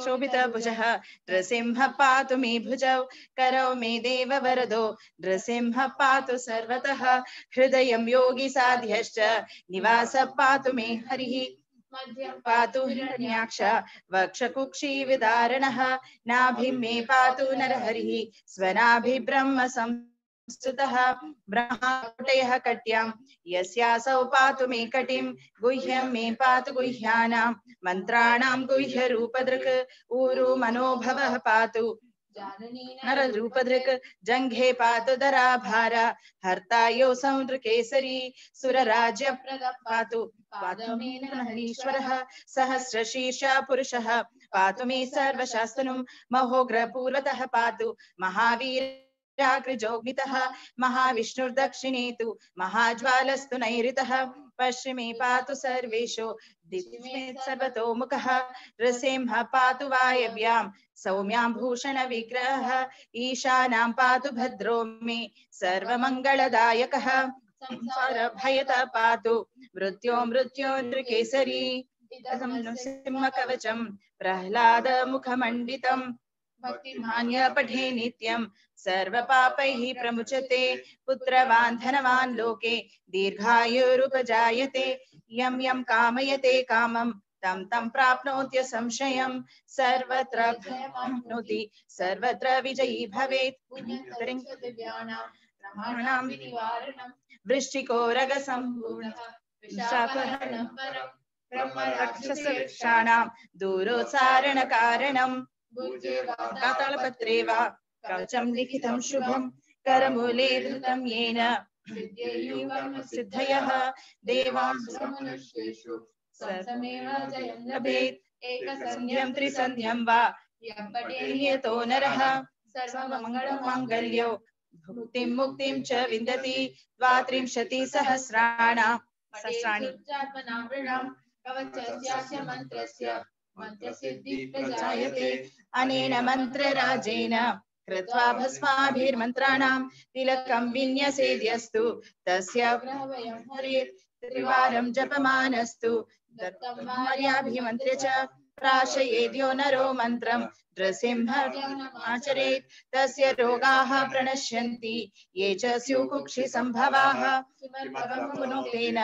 शोभितभुजः नृसिंह पातु मे भुजौ करौ मे देव वरदो नृसिंह पातु सर्वतः हृदयं योगी साध्यश्च निवास पातु मे हरिः मध्यं पातु हिरण्याक्ष वक्षकुक्षी विदारणः नाभिं मे पातु नरहरिः स्वनाभि ब्रह्म स्तुतः ब्रह्माकुटयः कट्यां यस्यासौ पातु मे कटिं गुह्यं मे पातु गुह्यानां मन्त्राणां गुह्यरूपदृक् ऊरु मनोभवः पातु नररूपदृक् जङ्घे पातु धराभार हर्ता योऽसौ नृकेसरी सुरराज्यप्रदः पातु मे नरहरीश्वरः सहस्रशीर्षा पुरुषः पातु मे सर्वशास्तनुं महोग्रपूर्वतः पातु महावीर जाग्रजोग्नितः महाविष्णुर्दक्षिणे तु महाज्वालस्तु नैऋतः पश्चिमे पातु सर्वेषु दिक्मे सर्वतोमुखः नृसिंह पातु वायव्यां सौम्यां भूषण विग्रहः ईशानां पातु भद्रो मे सर्वमङ्गलदायकः संसारभयतः पातु मृत्योर्नृकेसरी नृसिंह कवचं प्रह्लाद मुखमण्डितं भक्तिमान्य पठे नित्यं सर्वपापैः प्रमुच्यते पुत्रवान् धनवान् लोके दीर्घायुरुपजायते यं यं कामयते कामं तं तं प्राप्नोत्य संशयं सर्वत्र भयमाप्नोति सर्वत्र विजयी भवेत् दिव्यानां विनिवारणं वृश्चिकोरगसम्पूर्णः विशापहरणं परं ब्रह्मराक्षसवृक्षाणां दूरोत्सारणकारणं पातालपत्रे वा कवचं लिखितं शुभं करमूले धृतं येन सिद्धयः देवांसु मनुष्येषु सर्वमेव जयं लभेत् एकसन्ध्यं त्रिसन्ध्यं वा यं पठेत् नरः सर्वमङ्गलमाङ्गल्यो भुक्तिं मुक्तिं च विन्दति 32 सहस्राणि कवचस्यास्य मन्त्रसिद्धिः प्रजायते अनेन मन्त्रराजेन कृत्वा भस्माभिर्मन्त्राणां तिलकं विन्यसेद्यस्तु तस्य ग्रहवयं हरेत् त्रिवारं जपमानस्तु दत्तं मार्याभिमन्त्र्य च प्राशयेद्यो नरो मन्त्रं नृसिंहमाचरेत् तस्य रोगाः प्रणश्यन्ति ये च स्युकुक्षिसम्भवाः पुनोक्तेन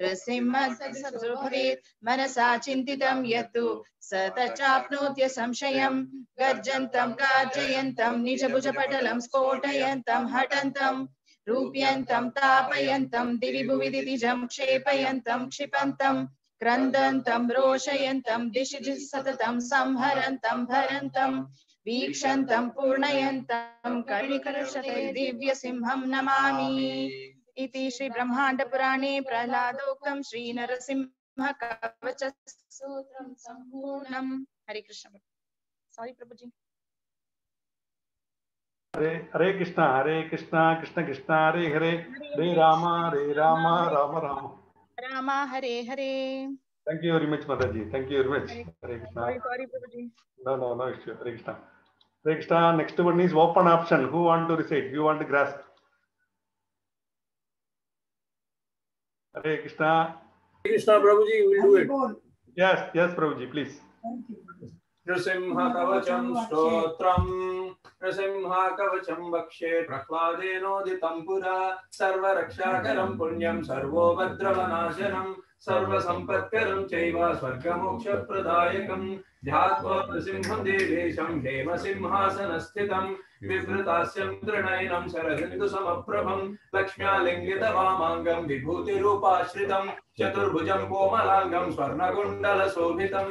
नृसिंहसदृशो भवेत् मनसा चिन्तितं यत्तु स तच्चाप्नोत्य संशयं गर्जन्तं गार्जयन्तं निजभुजपटलं स्फोटयन्तं हठन्तं रूप्यन्तं तापयन्तं दिवि भुवि दितिजं क्षेपयन्तं क्षिपन्तं क्रन्दन्तं रोषयन्तं दिशि सततं संहरन्तं भरन्तं वीक्षन्तं पूर्णयन्तं कर्णिकर्षते दिव्यसिंहं नमामि इति श्री ब्रह्मांड पुराणे प्रह्लादोक्तं श्री नरसिंह कवच सूत्रं संपूर्णम्। हरे कृष्ण। सॉरी प्रभु जी। हरे कृष्णा कृष्ण कृष्ण हरे हरे हरे राम राम राम हरे हरे। Thank you very much, Mataji. Thank you very much. Hare Krishna. Sorry, Prabhuji. No issue. Hare Krishna. Hare Krishna. Next one is open option. Who want to recite? You want to grasp? Hare Krishna. Krishna, Prabhuji, will do it. Yes, Prabhuji, please. Nrsimha kavacham stotram Nrsimha kavacham vakshe Prahladenoditam pura Sarva rakshakaram punyam Sarvo bhadravanashanam Sarva sampatkaram chaiva Swargamoksha pradayakam Dhyatva nrsimham devesham Hema simhasanasthitam Vivratasyam trinayanam Sarahindu samaprabham Lakshmya lingita vamangam Vibhuti rupashritam Chaturbhujam komalangam Swarnagundala sobhitam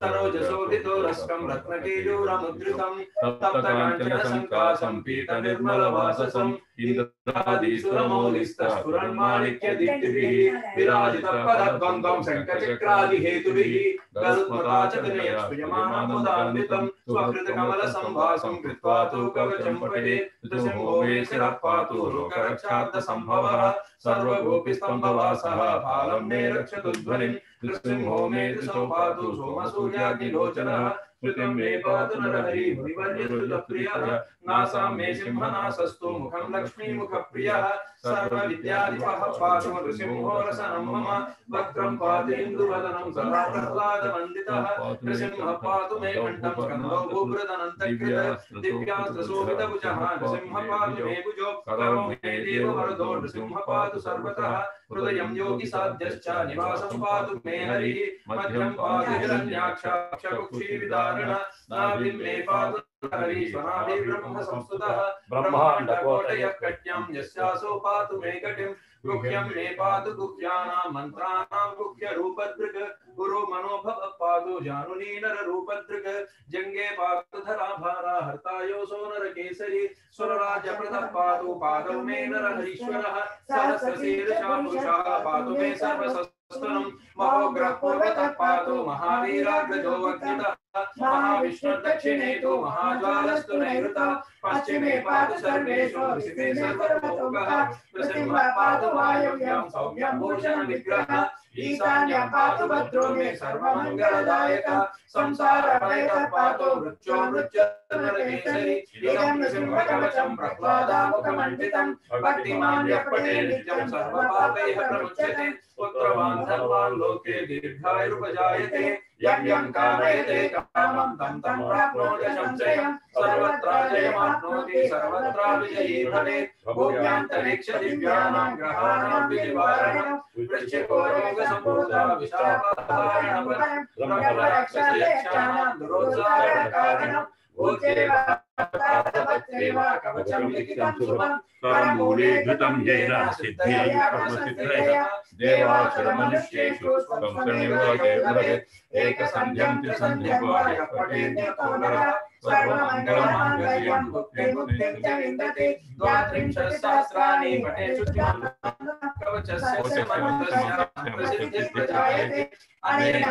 Sarojasovhito raskam Ratnakejuramudritam Taptakanchana sankasam Pita nirmala vasasam Indradisuramaulista Spuranmanikya diktibihi Virajita padadvandam Sankachakradi hetubihi Garutmatachatanaya Suyamanamudanditam Swakrita kamala sambhasam Kritvatu kavacham pade Nrsimho me sirapatu Lokarakshadda sambhavaha Sarva gopistambhavasaha Phalam me rakshatu dhvanim Nrsimho me trisampatu Soma suryagni lochanaha Shrutim me patu narahari Murivaryaduta priyaha Nasam me simhanasastu Mukham lakshmi mukha priyaha Sarva vidyadipaha patu Nrsimho rasanam mama Vakram pati induvadanam Sarva prahlada manditaha Nrsimha patu me kantam Skando bhubradanantakrita Divyastra sobhita bhujaha Nrsimha patu me bhujo Karo me deva varado Nrsimha patu sarvataha Hrudayam yogi sadhyascha Nivasam patu me hari Madhyam patu hiranyaksha Kukshi vidarana Navim me patu hari Svanadi brahma samstutaha Brahmanda kotaya katyam Yasyaso patu me katim Guhyam me patu guhyana Mantranam guhya rupadrika Guru manobhava patu Januni nara rupadrika Jange patu dhara bhara Hartayo sonara kesari Suraraja pratap patu Padav me nara harishwaraha Sahasasira shapusha Patu me sarvasastanam Mahograh purvatap patu Mahaviragrajo vaknita Mahavishnu dakshine tu Mahajwalastu nairuta Paschime patu sarveshu Risime sarvatogaha Prasimha patu vayuvyam Sauvyam bhushana vigraha Isanyam patu badro me sarvamangaladayaka Samsara vaita patu Vrutcho vrutcho narakesari Idam nrsimha kavacham Prahlada mukhamanditam Bhaktiman yapate nityam Sarva papeha pramuchyate Putravan dharvan loke dirghayurupajayate यं यं कारयते कामं तं तं प्राप्नोति संशयं सर्वत्र जयमाप्नोति सर्वत्र विजयी भवेत् भूम्यान्तरिक्ष दिव्यानां ग्रहाणां विनिवारणं वृश्चिको रोगसम्भूता विशापाहारणं ब्रह्मराक्षसयक्षाणां दुरोत्साहकारणं भूत्येव भद्रैव कवचं लिखितं शुभं करमूले घृतं येन सिद्धये कर्मसिद्धयः देवासुरमनुष्येषु संसर्गेव भवेत् एकसन्ध्यं त्रिसन्ध्यं वा यः पठेद्यतो नरः सर्वमङ्गलमाङ्गल्यं मुक्तिं च विन्दते द्वात्रिंशत्सहस्राणि पठेषु कवचस्य मन्त्रस्य प्रसिद्धिं प्रजायते अनेन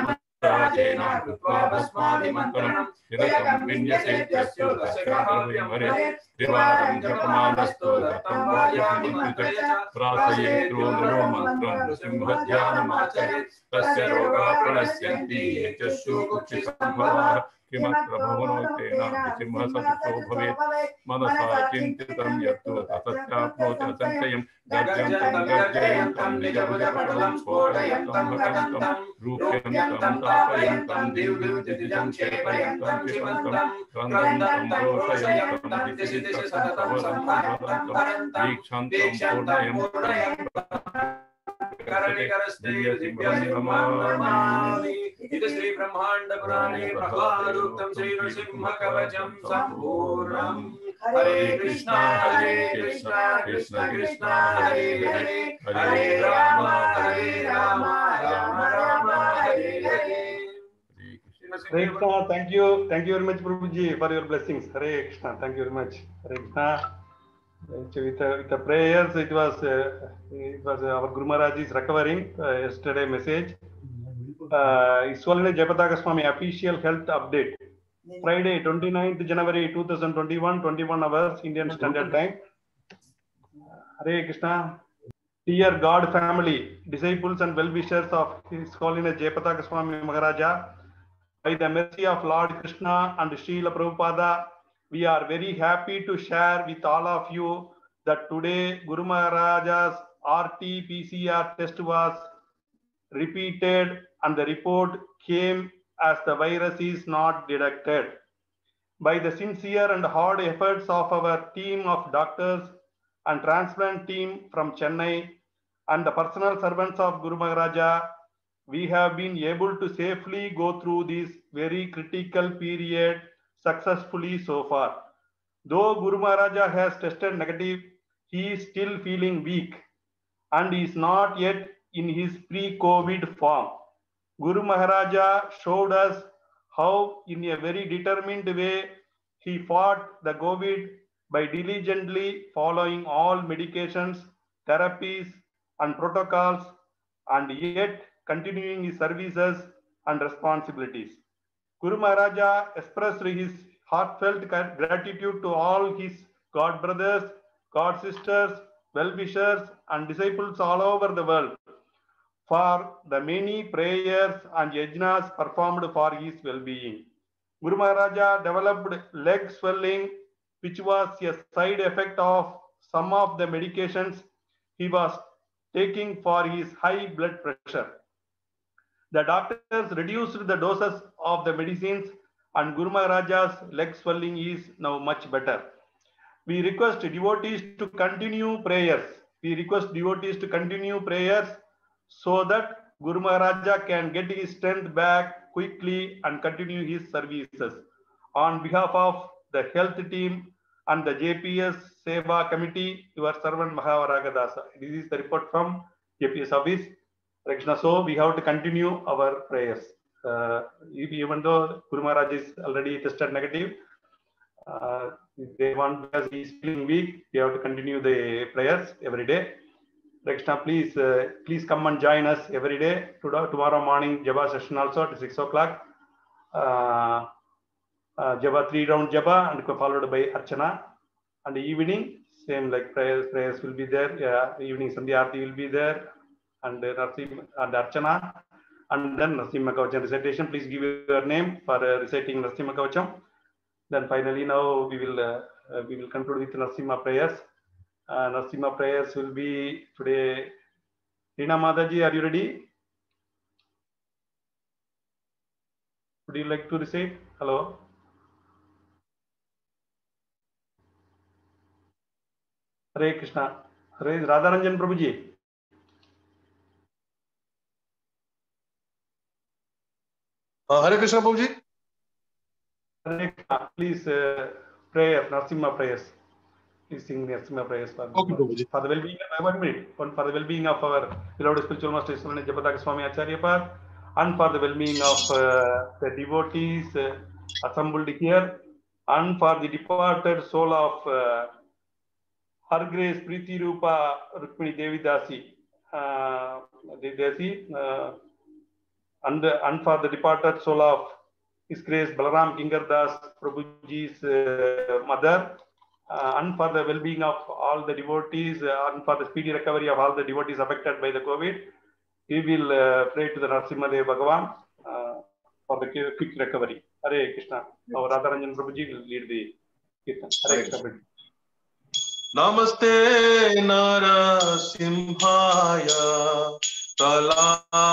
राजेन कृत्वा भस्माभिमन्त्रणं तिलकं विन्यसेत्यस्यो दशग्रहाभ्यं भवेत् त्रिवारं जपमानस्तु दत्तं वार्यामिमन्त्रय च प्रार्थयेत्रो नरो मन्त्रं नृसिंहध्यानमाचरेत् तस्य रोगाः प्रणश्यन्ति ये च शोकुक्षिसम्भवाः किमत्र भवनो तेन नृसिंहसदृशो भवेत् मनसा चिन्तितं यत्तु ततश्चाप्नोति असंशयं गर्जन्तं गर्जयन्तं निजभुजपटलं स्फोटयन्तं भटन्तं रूप्यन्तं तापयन्तं दिव्यदिजं क्षेपयन्तं क्षिपन्तं क्रन्दन्तं रोषयन्तं दिशि सततं संहरन्तं दीक्षन्तं पूर्णयन्तं इति श्री ब्रह्मांड पुराणे प्रह्लादोक्तं श्री नृसिंह कवचं सम्पूर्णम् हरे कृष्णा कृष्ण कृष्ण हरे हरे हरे राम राम राम हरे हरे Hare Krishna, thank you very much, Prabhuji, for your blessings. Hare Krishna, thank you very much. Hare Krishna. With the prayers, it was our Guru Maharaj is recovering. Yesterday message. His Holiness Jayapataka Swami official health update. Friday, 29th January 2021, 21 hours Indian Standard Time. Hare Krishna. Dear God family, disciples and well-wishers of His Holiness Jayapataka Swami Maharaja, by the mercy of Lord Krishna and Srila Prabhupada, we are very happy to share with all of you that today Guru Maharaja's RT-PCR test was repeated and the report came as the virus is not detected. By the sincere and hard efforts of our team of doctors and transplant team from Chennai and the personal servants of Guru Maharaja, we have been able to safely go through this very critical period successfully so far. Though Guru Maharaja has tested negative, he is still feeling weak and is not yet in his pre-COVID form. Guru Maharaja showed us how in a very determined way he fought the COVID by diligently following all medications, therapies and protocols, and yet continuing his services and responsibilities. Guru Maharaja expressed his heartfelt gratitude to all his God brothers, God sisters, well-wishers and disciples all over the world for the many prayers and yajnas performed for his well-being. Guru Maharaja developed leg swelling, which was a side effect of some of the medications he was taking for his high blood pressure. The doctors reduced the doses of the medicines and Guru Maharaja's leg swelling is now much better. We request devotees to continue prayers. So that Guru Maharaja can get his strength back quickly and continue his services. On behalf of the health team and the JPS Seva Committee, your servant Mahavaragadasa. This is the report from JPS office. Krishna, so we have to continue our prayers. Even though Guru Maharaj is already tested negative, they want, because he is feeling weak, we have to continue the prayers every day. Krishna, please come and join us every day. Tomorrow morning, Japa session also at 6 o'clock. Japa 3-round Japa and followed by Archana. And evening, same like prayers will be there. Evening Sandhya Aarti will be there. And Narsim and Archana. And then Narsimha Kavacham recitation. Please give your name for reciting Narsimha Kavacham. Then finally, now we will conclude with Narsimha prayers. Narsimha prayers will be today. Reena Mataji, are you ready? Would you like to recite? Hello. Hare Krishna. Hare Radharanjan Prabhuji. Hare Krishna Prabhuji. Hare Krishna. Please prayer, Narasimha prayers. Please sing Narasimha prayers for, Okay, Prabhuji. for the well-being. 1 minute. For the well-being of our beloved spiritual master Swaminatha Japataka Swami Acharya Pad, and for the well-being of the devotees assembled here, and for the departed soul of Her Grace Preeti Rupa Rukmini Devi Dasi, and for the departed soul of His Grace Balaram Kingar Das Prabhuji's mother, and for the well-being of all the devotees, and for the speedy recovery of all the devotees affected by the COVID, we will pray to the Narasimha Bhagavan for the quick recovery. Hare Krishna. Our Radharanjan Prabhuji will lead the Kirtan. Hare Krishna Prabhuji. Namaste Narasimhaya Talada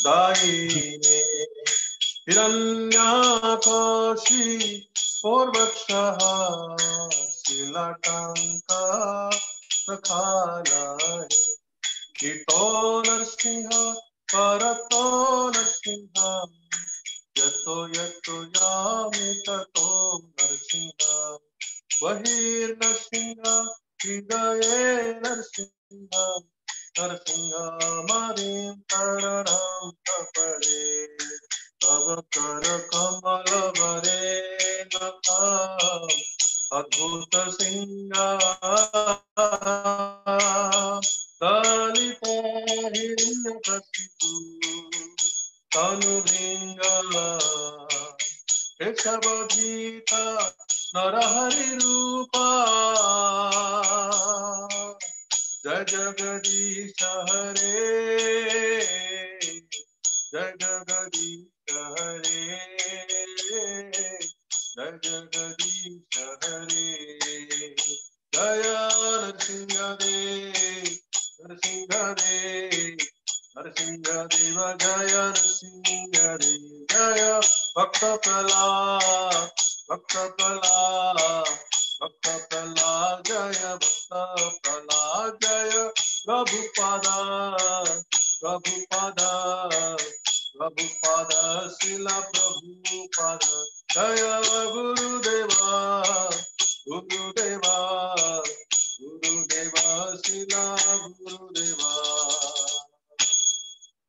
Daine Hiranyakashi Purvakshaha Silatanka Prakhana Kito Narsingha Parato Narsingha Yato Yato Yami Tato Narsingha Vahir Narsingha Hidaye Narsingha Narsingha Marim Taranam Tapare Tavakara Kamala Vare Nakam Adbhuta Singha Dalita Hiranyakasipu Tanuvringa Keshavadhita Narahari Rupa Jai Jagadisha Hare Jai Jagadisha Hare Jai Jagadisha Hare Jaya Narsingha Dev Narsingha Dev Narsingha Deva Jaya Narsingha Dev Jaya Bhakta Prahlad Bhakta Prahlad Bhakta Prahlad Jaya Bhakta Prahlad Jaya Prabhupada Prabhupada Prabhupada Srila Prabhupada Jaya Gurudeva Gurudeva Gurudeva Srila Gurudeva.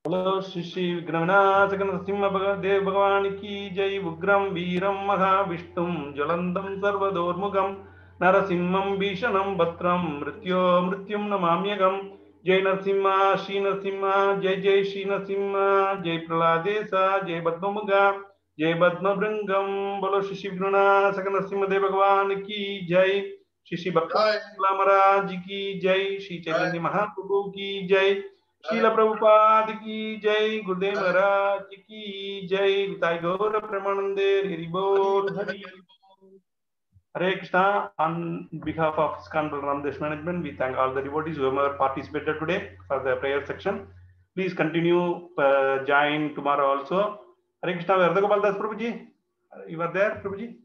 Hello, Shri Vignanath Narasimha Dev Bhagavan ki jai. Ugram Veeram Mahavishtum Jalandam Sarvadormugam Narasimham Bhishanam Bhatram Mrityo Mrityum Namamyagam. Jai Narasimha, Shri Narasimha, Jai Jai Shri Narasimha, Jai Praladesa, Jai Badmamuga, Jai Badmabringam. Bolo Shri Vignanath Narasimha Dev Bhagavan ki jai. Shri Bhakti Maharaj ki jai. Shri Chaitanya Mahaprabhu ki jai. Srila Prabhupada ki jai, Gurudev Maharaj ki jai, Nitai Gaura Premanande, Hari Bol, Hari. Hare Krishna. On behalf of ISKCON Balaram Desh Management, we thank all the devotees who have participated today for the prayer section. Please continue, join tomorrow also. Hare Krishna. Radha Gopal Das Prabhuji, you are there, Prabhuji?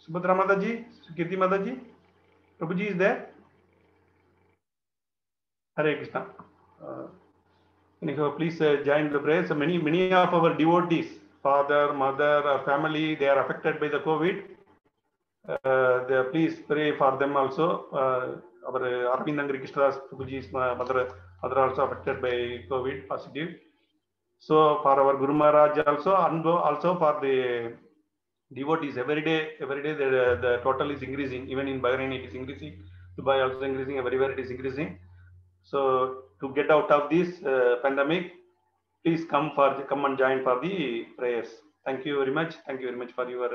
Subhadra Mataji, Kirti Mataji, Prabhuji is there? Hare Krishna. Anyhow, please join the prayers. Many of our devotees, father, mother, or family, they are affected by the COVID. Please pray for them also. Our Arvind Angri Krishnadas Prabhuji's mother also affected by COVID positive. So for our Guru Maharaj also, and also for the devotees, every day the total is increasing. Even in Bahrain it is increasing. Dubai also increasing. Everywhere it is increasing. So to get out of this pandemic, please come and join for the prayers. Thank you very much. Thank you very much for your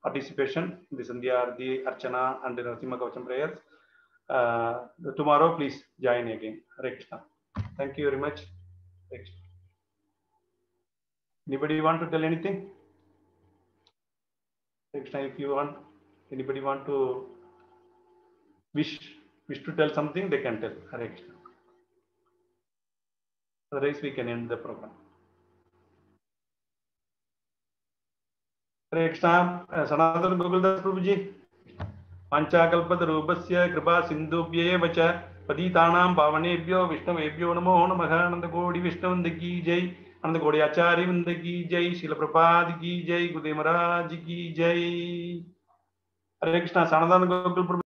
participation in the Sandhya, the Archana, and the Narasimha Kavacham prayers. Tomorrow, please join again. Hare Krishna. Thank you very much. Hare Krishna. Anybody want to tell anything? Hare Krishna, if you want, anybody want to wish wish to tell something, they can tell. Hare Krishna. Otherwise, we can end the program. Hare Krishna. Sanatana Gokul Prabhuji. Panchakalpatarubhasya kripa sindhubhyev cha patitanam pavanebhyo vishnavebhyo namo namaha. Ananda Kodi Vishnavanda ki jai. Ananda Kodi Acharya Vrinda ki jai. Srila Prabhupada ki jai. Gurudev Maharaj ki jai. Hare Krishna. Sanatana Gokul Prabhuji.